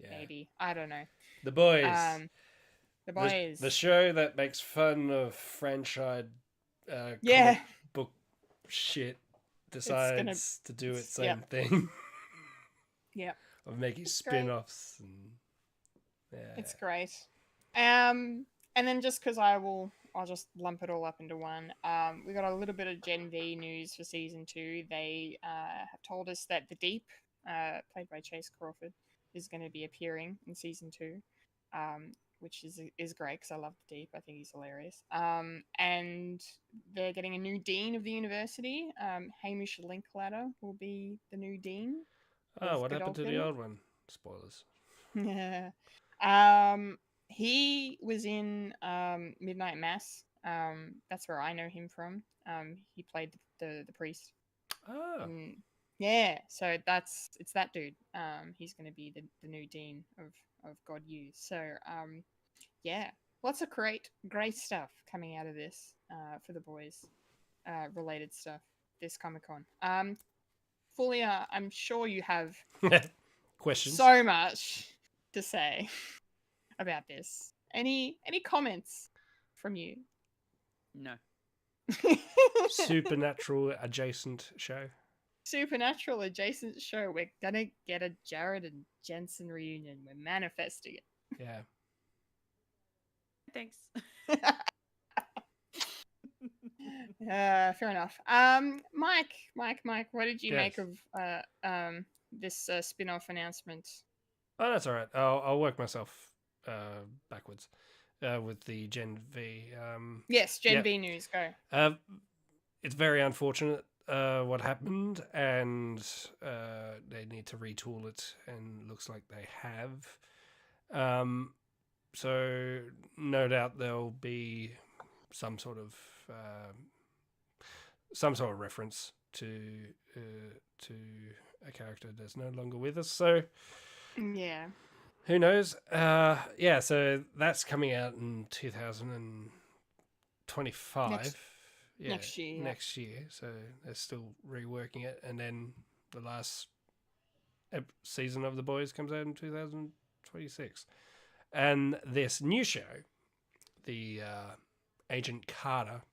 Maybe. I don't know. The Boys. The Boys. The show that makes fun of franchise yeah. comic book shit decides to do its same Yep. thing. Yep. Of making It's great. spin-offs. And, yeah. It's great. And then just because I'll just lump it all up into one. We got a little bit of Gen V news for season 2. They have told us that the Deep, played by Chase Crawford, is going to be appearing in season 2, which is great because I love the Deep. I think he's hilarious. And they're getting a new dean of the university. Hamish Linklater will be the new dean. Oh, what happened to the old one? Spoilers. Yeah. He was in Midnight Mass. That's where I know him from. He played the priest. Oh. Yeah, so it's that dude. He's going to be the new dean of God U. So yeah, lots of great stuff coming out of this for the Boys related stuff this Comic-Con. Fulya, I'm sure you have questions. So much to say about this. Any comments from you? No. Supernatural adjacent show. Supernatural adjacent show. We're gonna get a Jared and Jensen reunion. We're manifesting it. Yeah. Thanks. Fair enough. Mike, what did you make of this spin-off announcement? Oh, that's all right. I'll work myself backwards with the Gen V. Yes, Gen V news. Go. It's very unfortunate what happened, and they need to retool it, and looks like they have. So no doubt there'll be some sort of reference to a character that's no longer with us. So yeah, who knows? Yeah, so that's coming out in 2025. Next year. Next year. So they're still reworking it, and then the last season of The Boys comes out in 2026. And this new show, the Agent Carter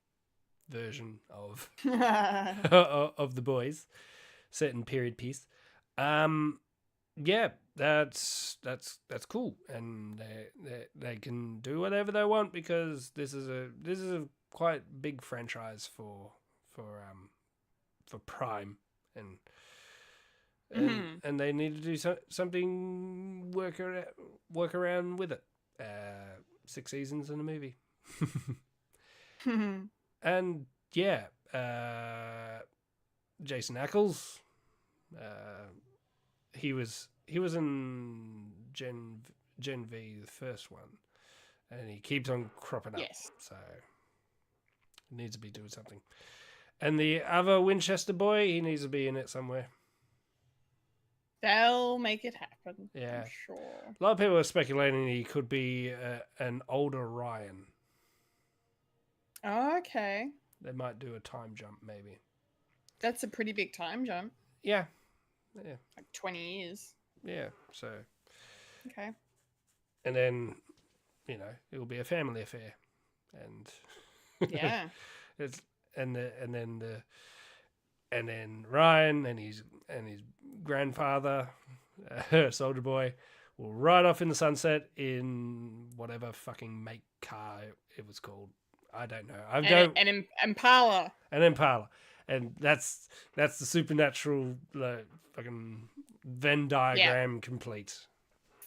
version of of The Boys, set in period piece. Yeah, that's cool, and they can do whatever they want because this is a quite big franchise for Prime, and they need to do something work around with it. 6 seasons in a movie. And yeah, Jason Ackles, he was in Gen V, the first one, and he keeps on cropping up. Yes. So he needs to be doing something. And the other Winchester boy, he needs to be in it somewhere. They'll make it happen. Yeah. I'm sure. A lot of people are speculating he could be an older Ryan. Oh, okay. They might do a time jump, maybe. That's a pretty big time jump. Yeah. Like 20 years. Yeah. So, Okay. and then, it'll be a family affair, and Yeah. it's and then Ryan and his grandfather, Soldier Boy, will ride off in the sunset in whatever fucking make car it was called. I don't know. An Impala. An Impala, and that's the supernatural fucking Venn diagram complete.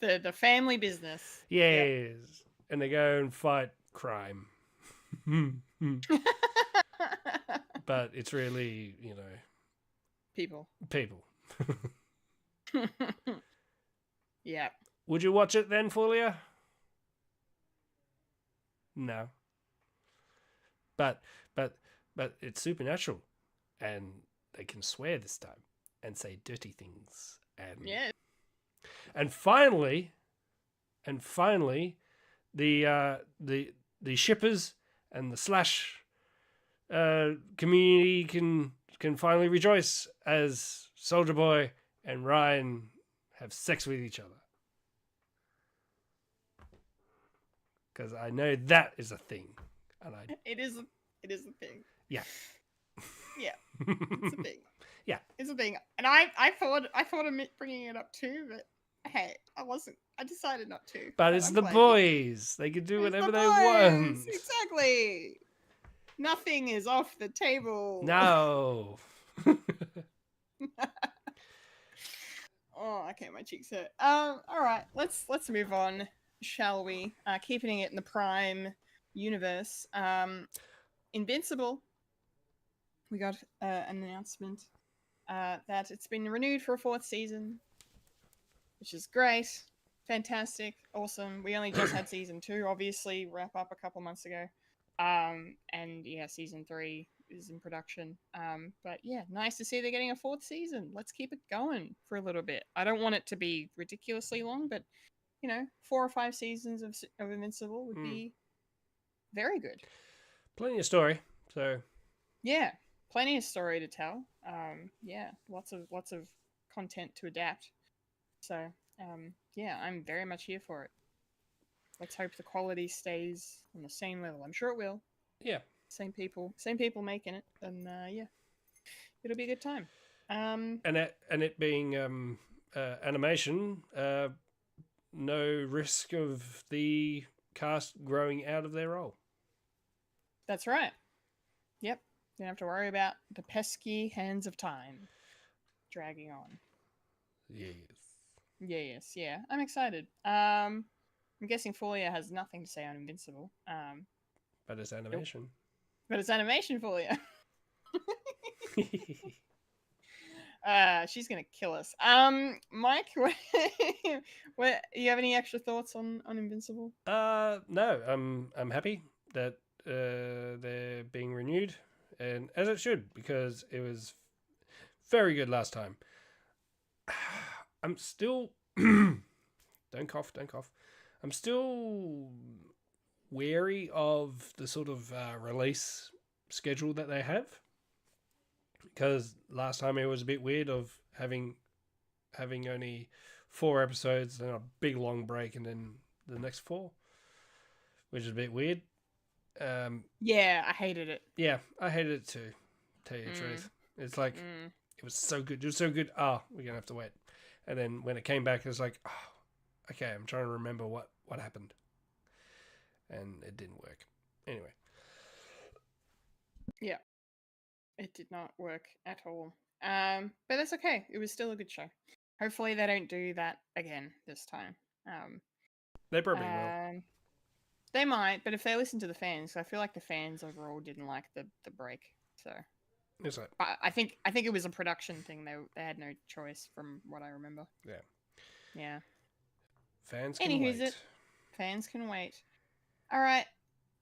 The family business. Yes, and they go and fight crime. But it's really, People. Yeah. Would you watch it then, Fulya? No. But it's supernatural, and they can swear this time and say dirty things, and Yeah. and finally, the shippers and the slash community can finally rejoice as Soldier Boy and Ryan have sex with each other. Because I know that is a thing, and It is a thing. Yeah. Yeah. It's a thing. Yeah. It's a thing. And I thought of bringing it up too, but hey, I decided not to. But it's I'm the glad boys. They can do It's whatever the they boys! want. Exactly. Nothing is off the table. No. Oh, okay, my cheeks hurt. All right, let's move on, shall we? Keeping it in the Prime universe. Invincible. We got an announcement that it's been renewed for a 4th season, which is great, fantastic, awesome. We only just had season 2, obviously, wrap up a couple months ago. And yeah, season 3 is in production. But yeah, nice to see they're getting a 4th season. Let's keep it going for a little bit. I don't want it to be ridiculously long, but 4 or 5 seasons of Invincible would be very good. Plenty of story. So Yeah, plenty of story to tell. Yeah, lots of content to adapt. So yeah, I'm very much here for it. Let's hope the quality stays on the same level. I'm sure it will. yeah. Same people making it, and yeah, it'll be a good time. And it being animation, no risk of the cast growing out of their role. That's right. Yep, you don't have to worry about the pesky hands of time dragging on. Yes. Yeah. I'm excited. I'm guessing Fulya has nothing to say on Invincible. But it's animation. But it's animation, Fulya. She's gonna kill us. Mike, what you have any extra thoughts on Invincible? No, I'm happy that they're being renewed, and as it should, because it was very good last time. I'm still don't cough. I'm still wary of the sort of release schedule that they have, because last time it was a bit weird of having only 4 episodes and a big long break and then the next 4, which is a bit weird. Yeah, I hated it. Yeah, I hated it too, tell you the truth. It's like it was so good. It was so good. We're gonna have to wait. And then when it came back, it was like, okay, I'm trying to remember what happened. And it didn't work. Anyway. Yeah. It did not work at all. But that's okay. It was still a good show. Hopefully they don't do that again this time. They probably will. They might, but if they listen to the fans, I feel like the fans overall didn't like the break. So It's like, I think it was a production thing. They had no choice from what I remember. yeah. Yeah. Fans can Anywho's wait. it. Fans can wait. All right.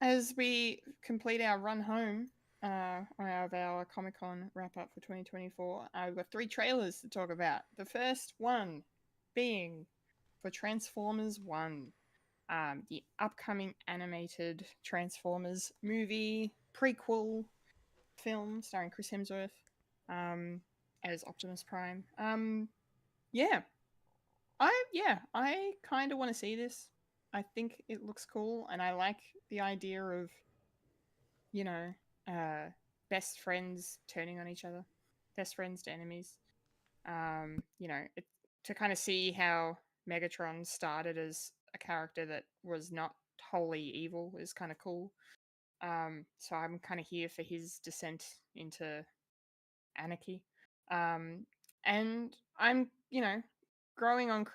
As we complete our run home, of our Comic Con wrap up for 2024. We've got 3 trailers to talk about. The first one being for Transformers 1, the upcoming animated Transformers movie prequel film starring Chris Hemsworth as Optimus Prime. Yeah, I kind of want to see this. I think it looks cool, and I like the idea of, you know, best friends turning on each other, best friends to enemies. To kind of see how Megatron started as a character that was not wholly evil is kind of cool. So I'm kind of here for his descent into anarchy. And I'm, growing on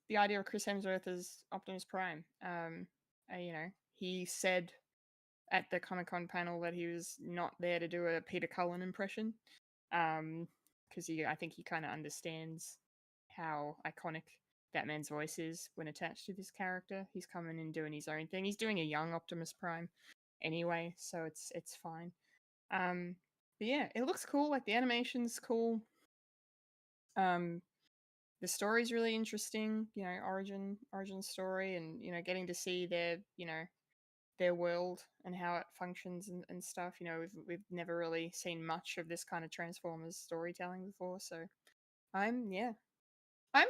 the idea of Chris Hemsworth as Optimus Prime. He said at the Comic-Con panel that he was not there to do a Peter Cullen impression, because I think he kind of understands how iconic that man's voice is when attached to this character. He's coming and doing his own thing. He's doing a young Optimus Prime anyway, so it's fine. But yeah, it looks cool. Like, the animation's cool. The story's really interesting. Origin story, and getting to see their world and how it functions and stuff. We've never really seen much of this kind of Transformers storytelling before, so I'm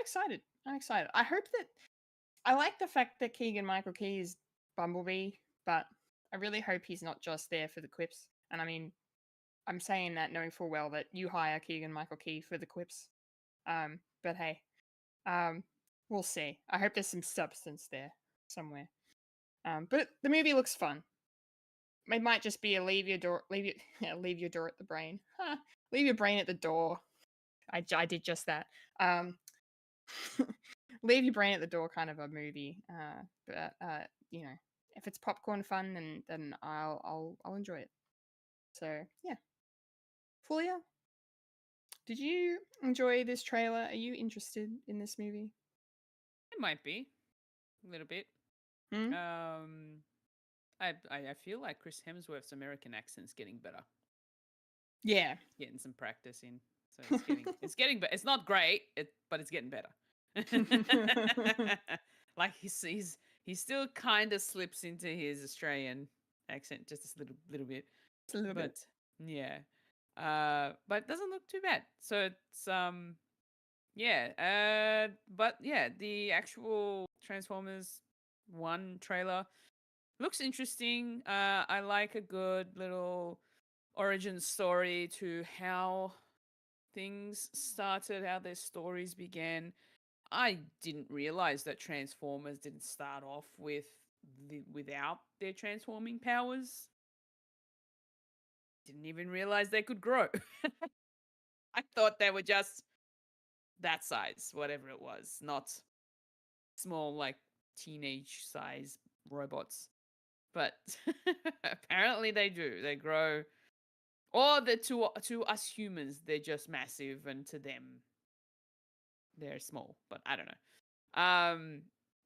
excited. I hope that I like the fact that Keegan-Michael Key is Bumblebee, but I really hope he's not just there for the quips. And I mean, I'm saying that knowing full well that you hire Keegan-Michael Key for the quips. But hey, we'll see. I hope there's some substance there somewhere. But the movie looks fun. It might just be a leave your door at the brain. Leave your brain at the door. I did just that. Leave your brain at the door kind of a movie. But if it's popcorn fun, then I'll enjoy it. So yeah. Fulya, did you enjoy this trailer? Are you interested in this movie? It might be a little bit. Hmm? I feel like Chris Hemsworth's American accent's getting better. Yeah. Getting some practice in, so it's getting better. It's not great, but it's getting better. Like he still kind of slips into his Australian accent just a little bit. Just a little bit. Yeah. But it doesn't look too bad. So it's yeah. But yeah, the actual Transformers 1 trailer looks interesting. I like a good little origin story to how things started, how their stories began. I didn't realize that Transformers didn't start off without their transforming powers. Didn't even realize they could grow. I thought they were just that size, whatever it was, not small, like teenage size robots. But apparently they do. They grow. Or to us humans, they're just massive, and to them, they're small. But I don't know.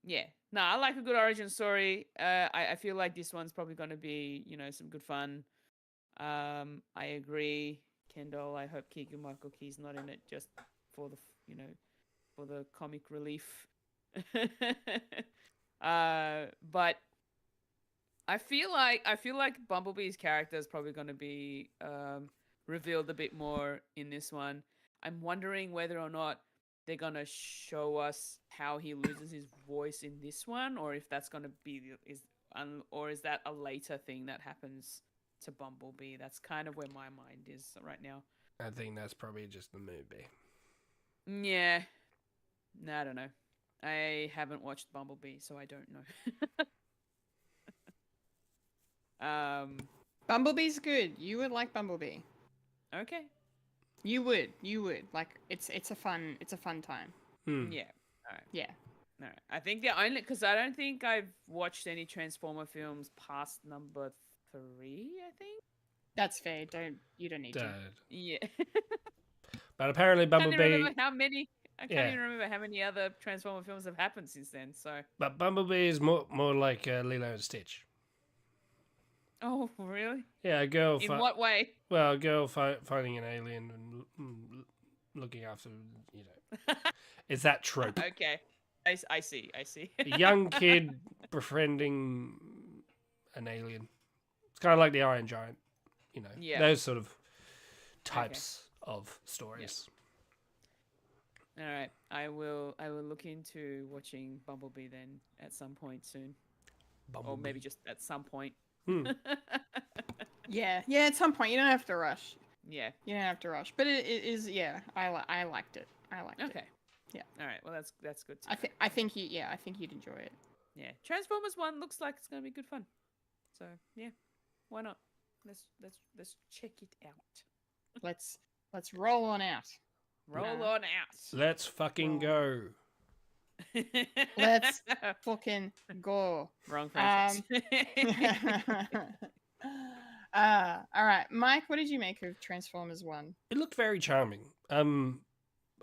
Yeah. No, I like a good origin story. I feel like this one's probably going to be, some good fun. I agree, Kendall. I hope Keegan-Michael Key's not in it just for the, for the comic relief. But I feel like Bumblebee's character is probably going to be revealed a bit more in this one. I'm wondering whether or not they're going to show us how he loses his voice in this one, or if that's going to be or is that a later thing that happens to Bumblebee? That's kind of where my mind is right now. I think that's probably just the movie. Yeah. No, I don't know. I haven't watched Bumblebee, so I don't know. Bumblebee's good. You would like Bumblebee. Okay. You would. Like, it's a fun time. Yeah. All right. Yeah. All right. I think because I don't think I've watched any Transformer films past number 3, I think. That's fair. You don't need to. Yeah. But apparently Bumblebee. I can't even remember how many other Transformer films have happened since then. So. But Bumblebee is more like Lilo and Stitch. Oh, really? Yeah, a girl. In what way? Well, a girl finding an alien and looking after, you know, it's that trope. Okay. I see. I see. A young kid befriending an alien. It's kind of like the Iron Giant, you know, Yeah. those sort of types of stories. All right. I will look into watching Bumblebee then at some point soon. Or maybe just at some point. Yeah, at some point. You don't have to rush. Yeah. You don't have to rush. But it is, yeah, I liked it. I liked it. Okay. Yeah. All right. Well, that's good. I think you'd enjoy it. Yeah. Transformers 1 looks like it's going to be good fun. So, yeah. Why not? Let's check it out. Let's roll on out. Roll on out. Let's fucking go. Let's fucking go. Wrong franchise. All right, Mike, what did you make of Transformers 1? It looked very charming.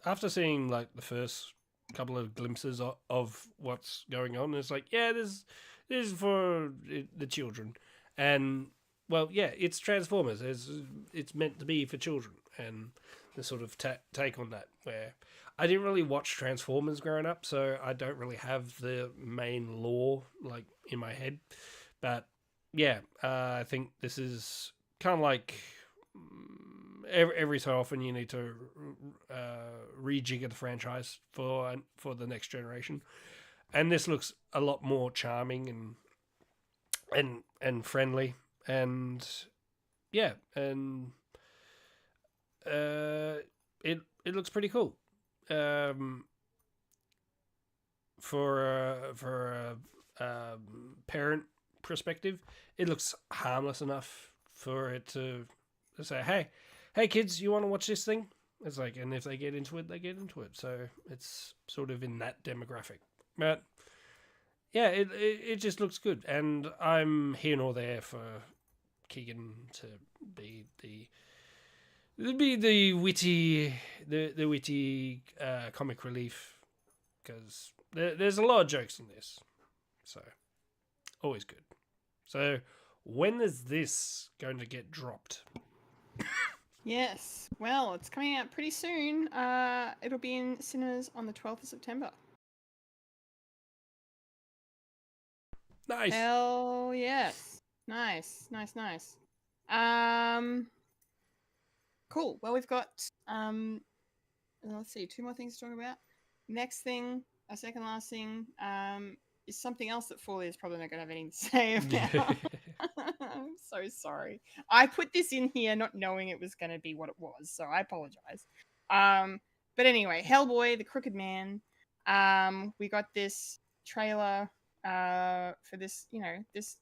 After seeing like the first couple of glimpses of what's going on, it's like, yeah, this is for the children, and well, yeah, it's Transformers. It's meant to be for children, and the sort of take on that. Where I didn't really watch Transformers growing up, so I don't really have the main lore like in my head, but yeah, I think this is kind of like every so often you need to rejigger the franchise for the next generation, and this looks a lot more charming and friendly, and yeah, and it looks pretty cool. For a parent perspective, it looks harmless enough for it to say, hey kids, you want to watch this thing? It's like, and if they get into it, they get into it. So it's sort of in that demographic. But yeah, it just looks good, and I'm here nor there for Keegan to be the witty comic relief, because there's a lot of jokes in this, so always good. So when is this going to get dropped? Yes, well, it's coming out pretty soon. It'll be in cinemas on the 12th of September. Nice. Hell yes. Nice. Cool. Well, we've got let's see, 2 more things to talk about. Next thing, our second last thing, is something else that Fulya is probably not going to have anything to say about. I'm so sorry. I put this in here not knowing it was going to be what it was, so I apologize. But anyway, Hellboy, the Crooked Man. We got this trailer for this, this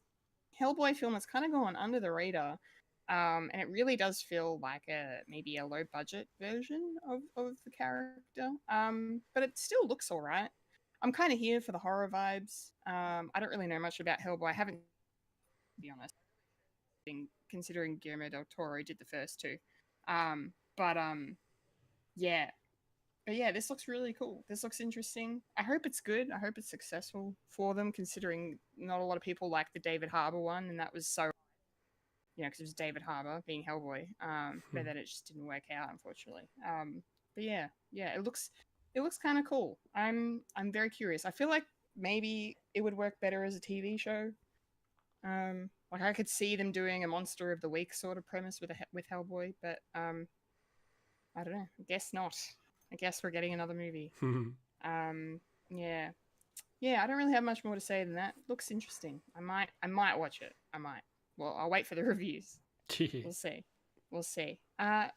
Hellboy film that's kind of gone under the radar. And it really does feel like maybe a low budget version of the character. But it still looks all right. I'm kind of here for the horror vibes. I don't really know much about Hellboy. I haven't, to be honest, considering Guillermo del Toro did the first 2. Yeah. But yeah, this looks really cool. This looks interesting. I hope it's good. I hope it's successful for them, considering not a lot of people like the David Harbour one, and that was so, because it was David Harbour being Hellboy. But then it just didn't work out, unfortunately. But yeah, it looks kind of cool. I'm very curious. I feel like maybe it would work better as a TV show. Like I could see them doing a Monster of the Week sort of premise with Hellboy, but I don't know. I guess not. I guess we're getting another movie. Yeah. I don't really have much more to say than that. Looks interesting. I might watch it. I might. Well, I'll wait for the reviews. We'll see.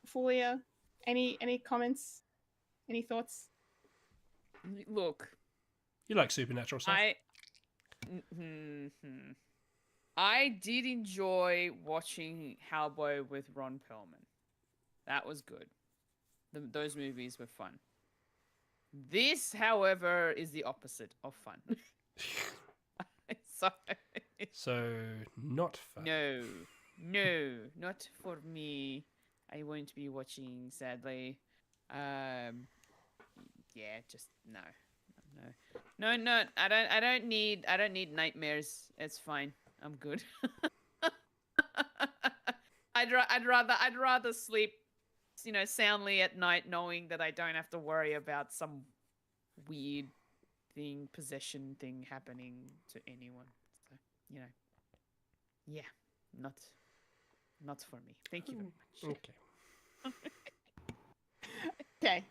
Fulya, any comments? Any thoughts? Look, you like supernatural stuff. I did enjoy watching Hellboy with Ron Perlman. That was good. Those movies were fun. This, however, is the opposite of fun. So not fun. No, not for me. I won't be watching, sadly. Yeah, just no. I don't need nightmares. It's fine. I'm good. I'd rather sleep, soundly at night, knowing that I don't have to worry about some weird possession thing happening to anyone. So, yeah, not for me. Thank you very much. Okay. Okay.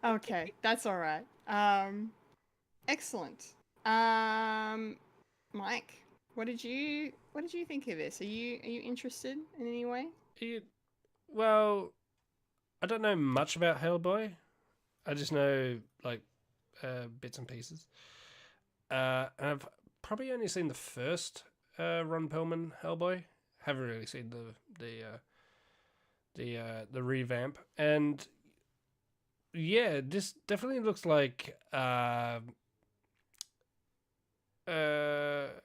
Okay, that's all right. Excellent. Mike, what did you think of this? Are you interested in any way? Well, I don't know much about Hellboy. I just know like bits and pieces. And I've probably only seen the first Ron Perlman Hellboy. Haven't really seen the revamp. And yeah, this definitely looks like a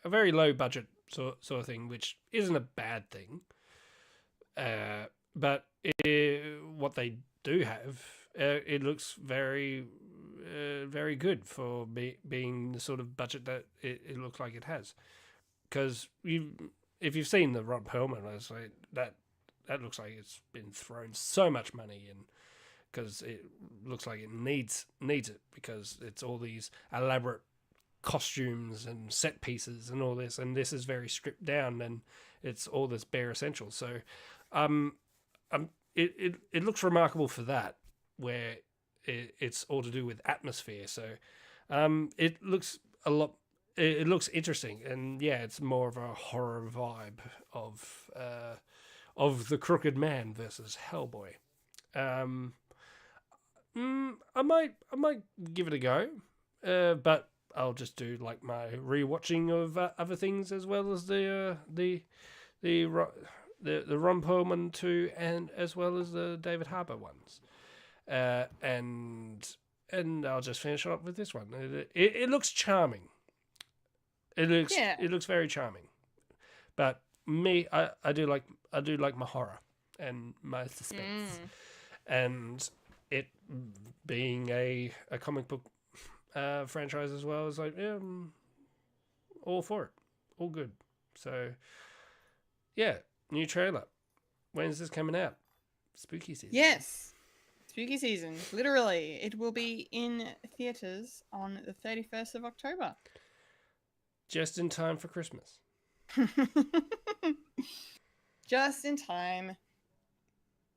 very low budget sort of thing, which isn't a bad thing. But what they do have, it looks very good for being the sort of budget that it looks like it has. Because if you've seen the Ron Perlman, I was like that looks like it's been thrown so much money in, because it looks like it needs it, because it's all these elaborate costumes and set pieces and all this, and this is very stripped down, and it's all this bare essentials. So it looks remarkable for that, where it's all to do with atmosphere. So it looks a lot. It looks interesting, and yeah, it's more of a horror vibe of the Crooked Man versus Hellboy. I might give it a go, but I'll just do like my rewatching of other things, as well as the Ron Perlman 2, and as well as the David Harbour ones, and I'll just finish it up with this one. It looks charming. It looks very charming, but me, I do like my horror and my suspense, and it being a comic book franchise as well, is like, yeah, all for it, all good. So yeah, new trailer. When's this coming out? Spooky season. Yes, spooky season. Literally, it will be in theaters on the 31st of October. Just in time for Christmas. Just in time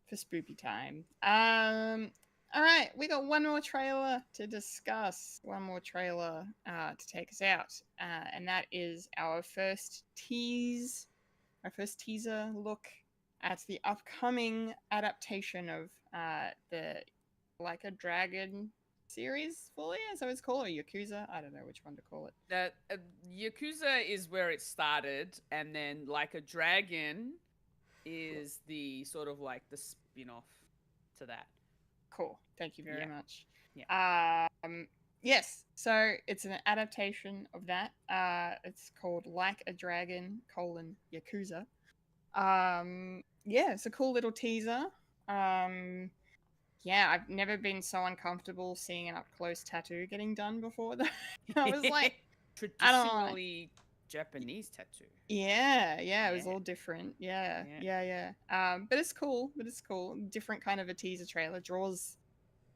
for spooky time. All right, we got one more trailer to discuss. One more trailer to take us out, and that is our first teaser look at the upcoming adaptation of the Like a Dragon series, Fully, as I was called, or Yakuza. I don't know which one to call it. That Yakuza is where it started, and then Like a Dragon is the sort of like the spin-off to that. Cool. Thank you very much. Yeah. Yes. So it's an adaptation of that. It's called Like a Dragon: Yakuza. Yeah, it's a cool little teaser. Yeah, I've never been so uncomfortable seeing an up-close tattoo getting done before. I was like, traditionally Japanese tattoo. Yeah, it was all different. Yeah. But it's cool. Different kind of a teaser trailer, draws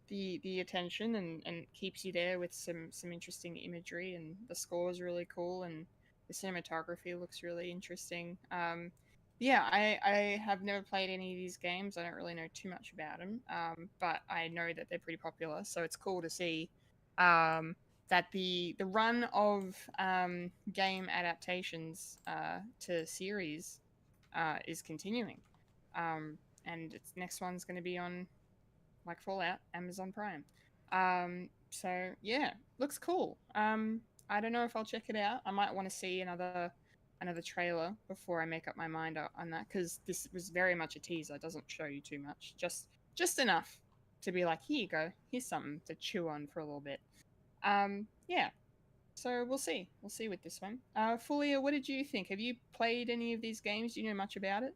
the attention and keeps you there with some interesting imagery, and the score is really cool, and the cinematography looks really interesting. Yeah, I have never played any of these games. I don't really know too much about them, but I know that they're pretty popular. So it's cool to see that the run of game adaptations to series is continuing, and its next one's going to be on, like Fallout, Amazon Prime. So yeah, looks cool. I don't know if I'll check it out. I might want to see another trailer before I make up my mind on that, because this was very much a teaser. It doesn't show you too much, just enough to be like, here you go, here's something to chew on for a little bit. Yeah, so we'll see with this one. Fulia, what did you think? Have you played any of these games? Do you know much about it?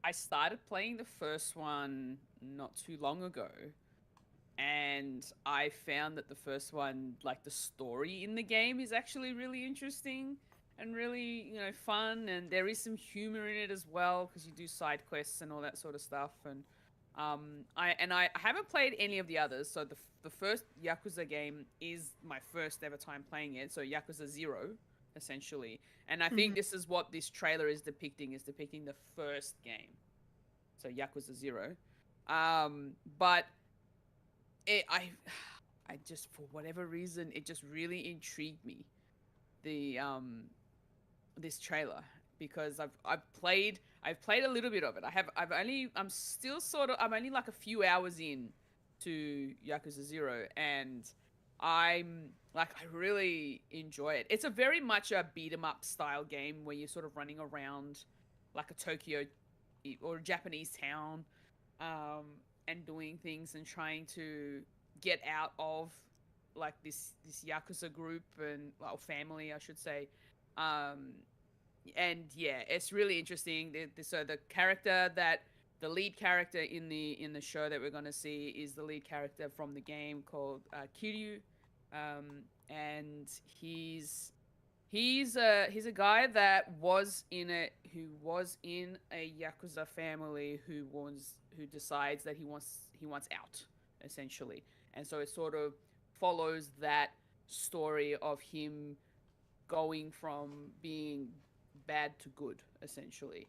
I started playing the first one not too long ago, and I found that the first one, like the story in the game, is actually really interesting. and really, fun, and there is some humor in it as well because you do side quests and all that sort of stuff. And I haven't played any of the others, so the first Yakuza game is my first ever time playing it. So Yakuza 0, essentially, and I think this is what this trailer is depicting the first game, so Yakuza 0. But I just, for whatever reason, it just really intrigued me, the this trailer, because I've played a little bit of it. I'm only like a few hours in to Yakuza 0, and I really enjoy it. It's a very much a beat 'em up style game where you're sort of running around like a Tokyo or a Japanese town, and doing things and trying to get out of like this Yakuza group and family, I should say. And yeah, it's really interesting. So the lead character in the show that we're going to see is the lead character from the game called Kiryu, and he's a guy that was in a Yakuza family who decides that he wants out, essentially. And so it sort of follows that story of him going from being bad to good, essentially.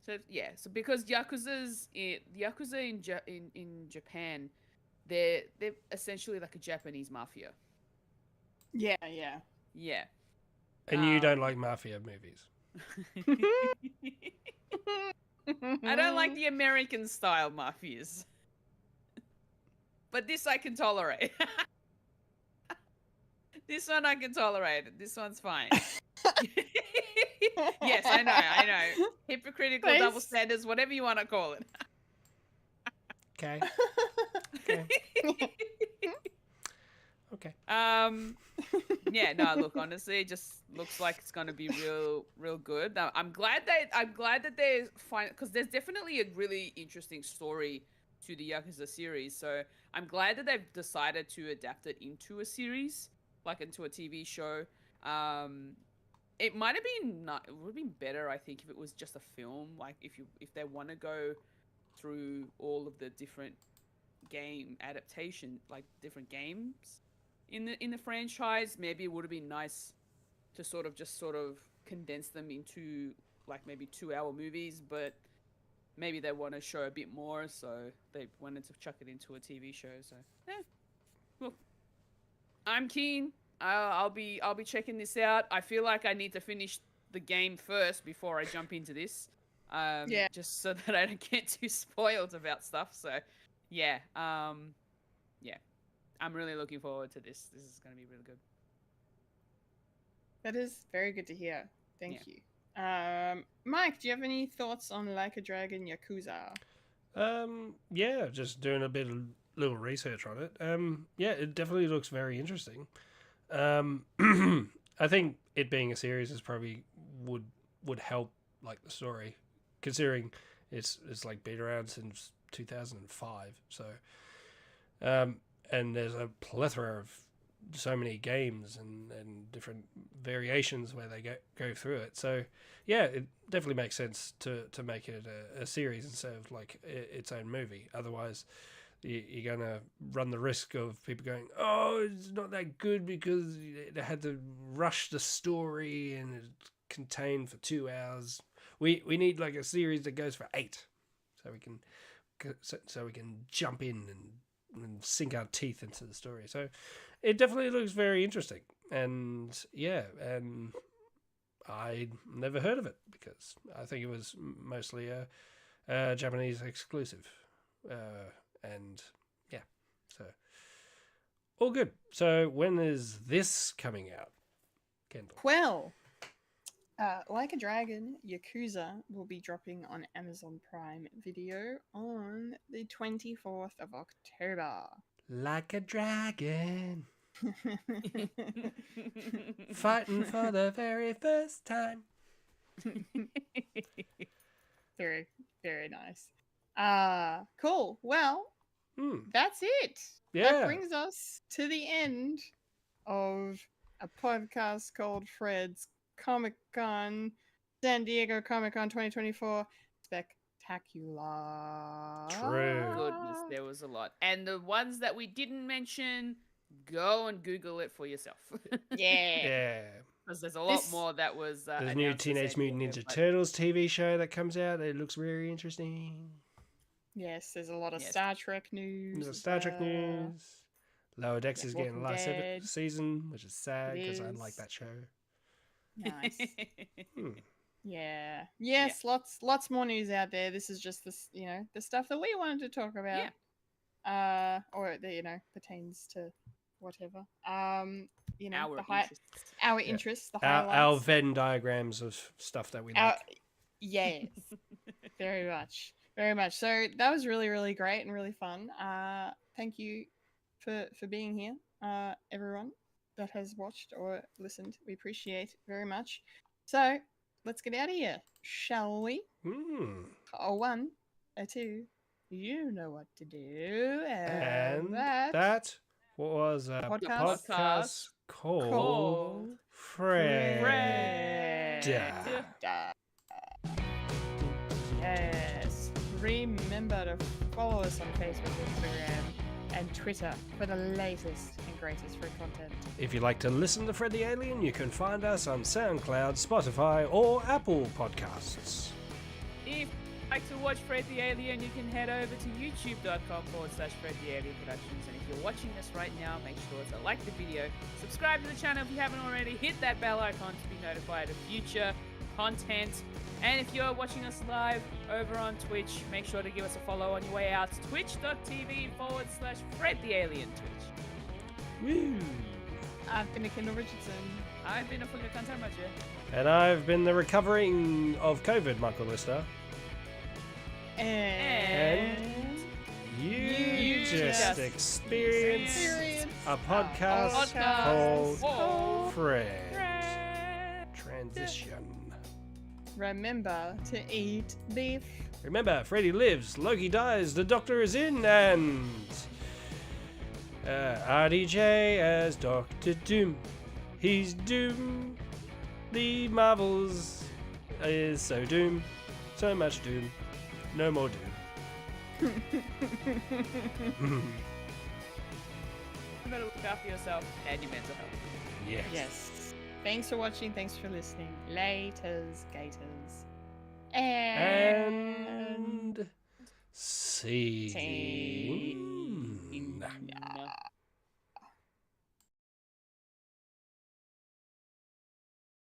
So yeah, so because Yakuza in Japan, they're essentially like a Japanese mafia. Yeah. Yeah. And you don't like mafia movies. I don't like the American style mafias. But this I can tolerate. This one I can tolerate. This one's fine. Yes, I know. Hypocritical, Thanks. double standards, whatever you want to call it. Okay. Okay. Yeah, no, look, honestly, it just looks like it's gonna be real good. I'm glad that they find, because there's definitely a really interesting story to the Yakuza series. So I'm glad that they've decided to adapt it into a series, like into a TV show. It might have been it would have been better, I think, if it was just a film. Like if they want to go through all of the different game adaptation, like different games in the franchise, maybe it would have been nice to sort of condense them into like maybe 2-hour movies, but maybe they want to show a bit more, so they wanted to chuck it into a TV show. So well, I'm keen. I'll be checking this out. I feel like I need to finish the game first before I jump into this. Yeah. Just so that I don't get too spoiled about stuff. So yeah. Yeah. I'm really looking forward to this. This is going to be really good. That is very good to hear. Thank you. Mike, do you have any thoughts on Like a Dragon Yakuza? Yeah, just doing a bit of little research on it. Yeah, it definitely looks very interesting. I think it being a series is probably would help like the story, considering it's like been around since 2005. So, and there's a plethora of so many games and different variations where they go through it. So yeah, it definitely makes sense to make it a series instead of like its own movie. Otherwise, you're going to run the risk of people going, oh, it's not that good because they had to rush the story and it's contained for 2 hours. We need like a series that goes for 8, so we can jump in and sink our teeth into the story. So it definitely looks very interesting. And yeah, and I never heard of it because I think it was mostly a Japanese exclusive. And yeah, so all good. So when is this coming out, Kendall? Well, Like a Dragon Yakuza will be dropping on Amazon Prime Video on the 24th of October. Like a dragon, fighting for the very first time. Very, very nice. Cool. Well, that's it. Yeah. That brings us to the end of a podcast called Fred's Comic Con, San Diego Comic Con 2024. Spectacular. True. Goodness, there was a lot. And the ones that we didn't mention, go and Google it for yourself. Yeah. Yeah. Because there's a lot This- more that was. There's a new announced at Teenage San Mutant Diego, Ninja but- Turtles TV show that comes out. It looks very interesting. Yes, there's a lot of Yes. Star Trek news. There's a as Star Trek well. news. Lower Decks Yeah, is getting the Walking last Dead. season, which is sad It because I like is. that show. Nice. Hmm. Yeah. Yes, lots more news out there. This is just this, the stuff that we wanted to talk about. Or that, pertains to whatever. Our interests. our Yeah. interests, the Our highlights. Venn diagrams of stuff that we Our- like. Yes. Very much. Very much. So that was really, really great and really fun. Thank you for being here, everyone that has watched or listened. We appreciate it very much. So let's get out of here, shall we? Hmm. A 1, a 2. You know what to do. And that that was a Podcast podcast called called Fred. Da. Yes. Remember to follow us on Facebook, Instagram, and Twitter for the latest and greatest free content. If you'd like to listen to Fred the Alien, you can find us on SoundCloud, Spotify, or Apple Podcasts. If you'd like to watch Fred the Alien, you can head over to youtube.com/Fred the Alien Productions. And if you're watching this right now, make sure to like the video, subscribe to the channel if you haven't already, hit that bell icon to be notified of future content. And if you're watching us live over on Twitch, make sure to give us a follow on your way out. Twitch.tv/Fred the Alien Twitch. Woo! I've been a Kendall Richardson. I've been a Fulya and Michael. And I've been the recovering of COVID, Michael Lister. And You just just experienced experienced a podcast called called Fred. Transition. remember to eat beef. Remember, Freddy lives, Loki dies, the Doctor is in, and RDJ as Doctor Doom. He's Doom. The Marvels is so Doom. So much Doom. No more Doom. Remember to look after yourself and your mental health. Yes. Yes. Thanks for watching. Thanks for listening. Laters, gators. And And scene. Scene.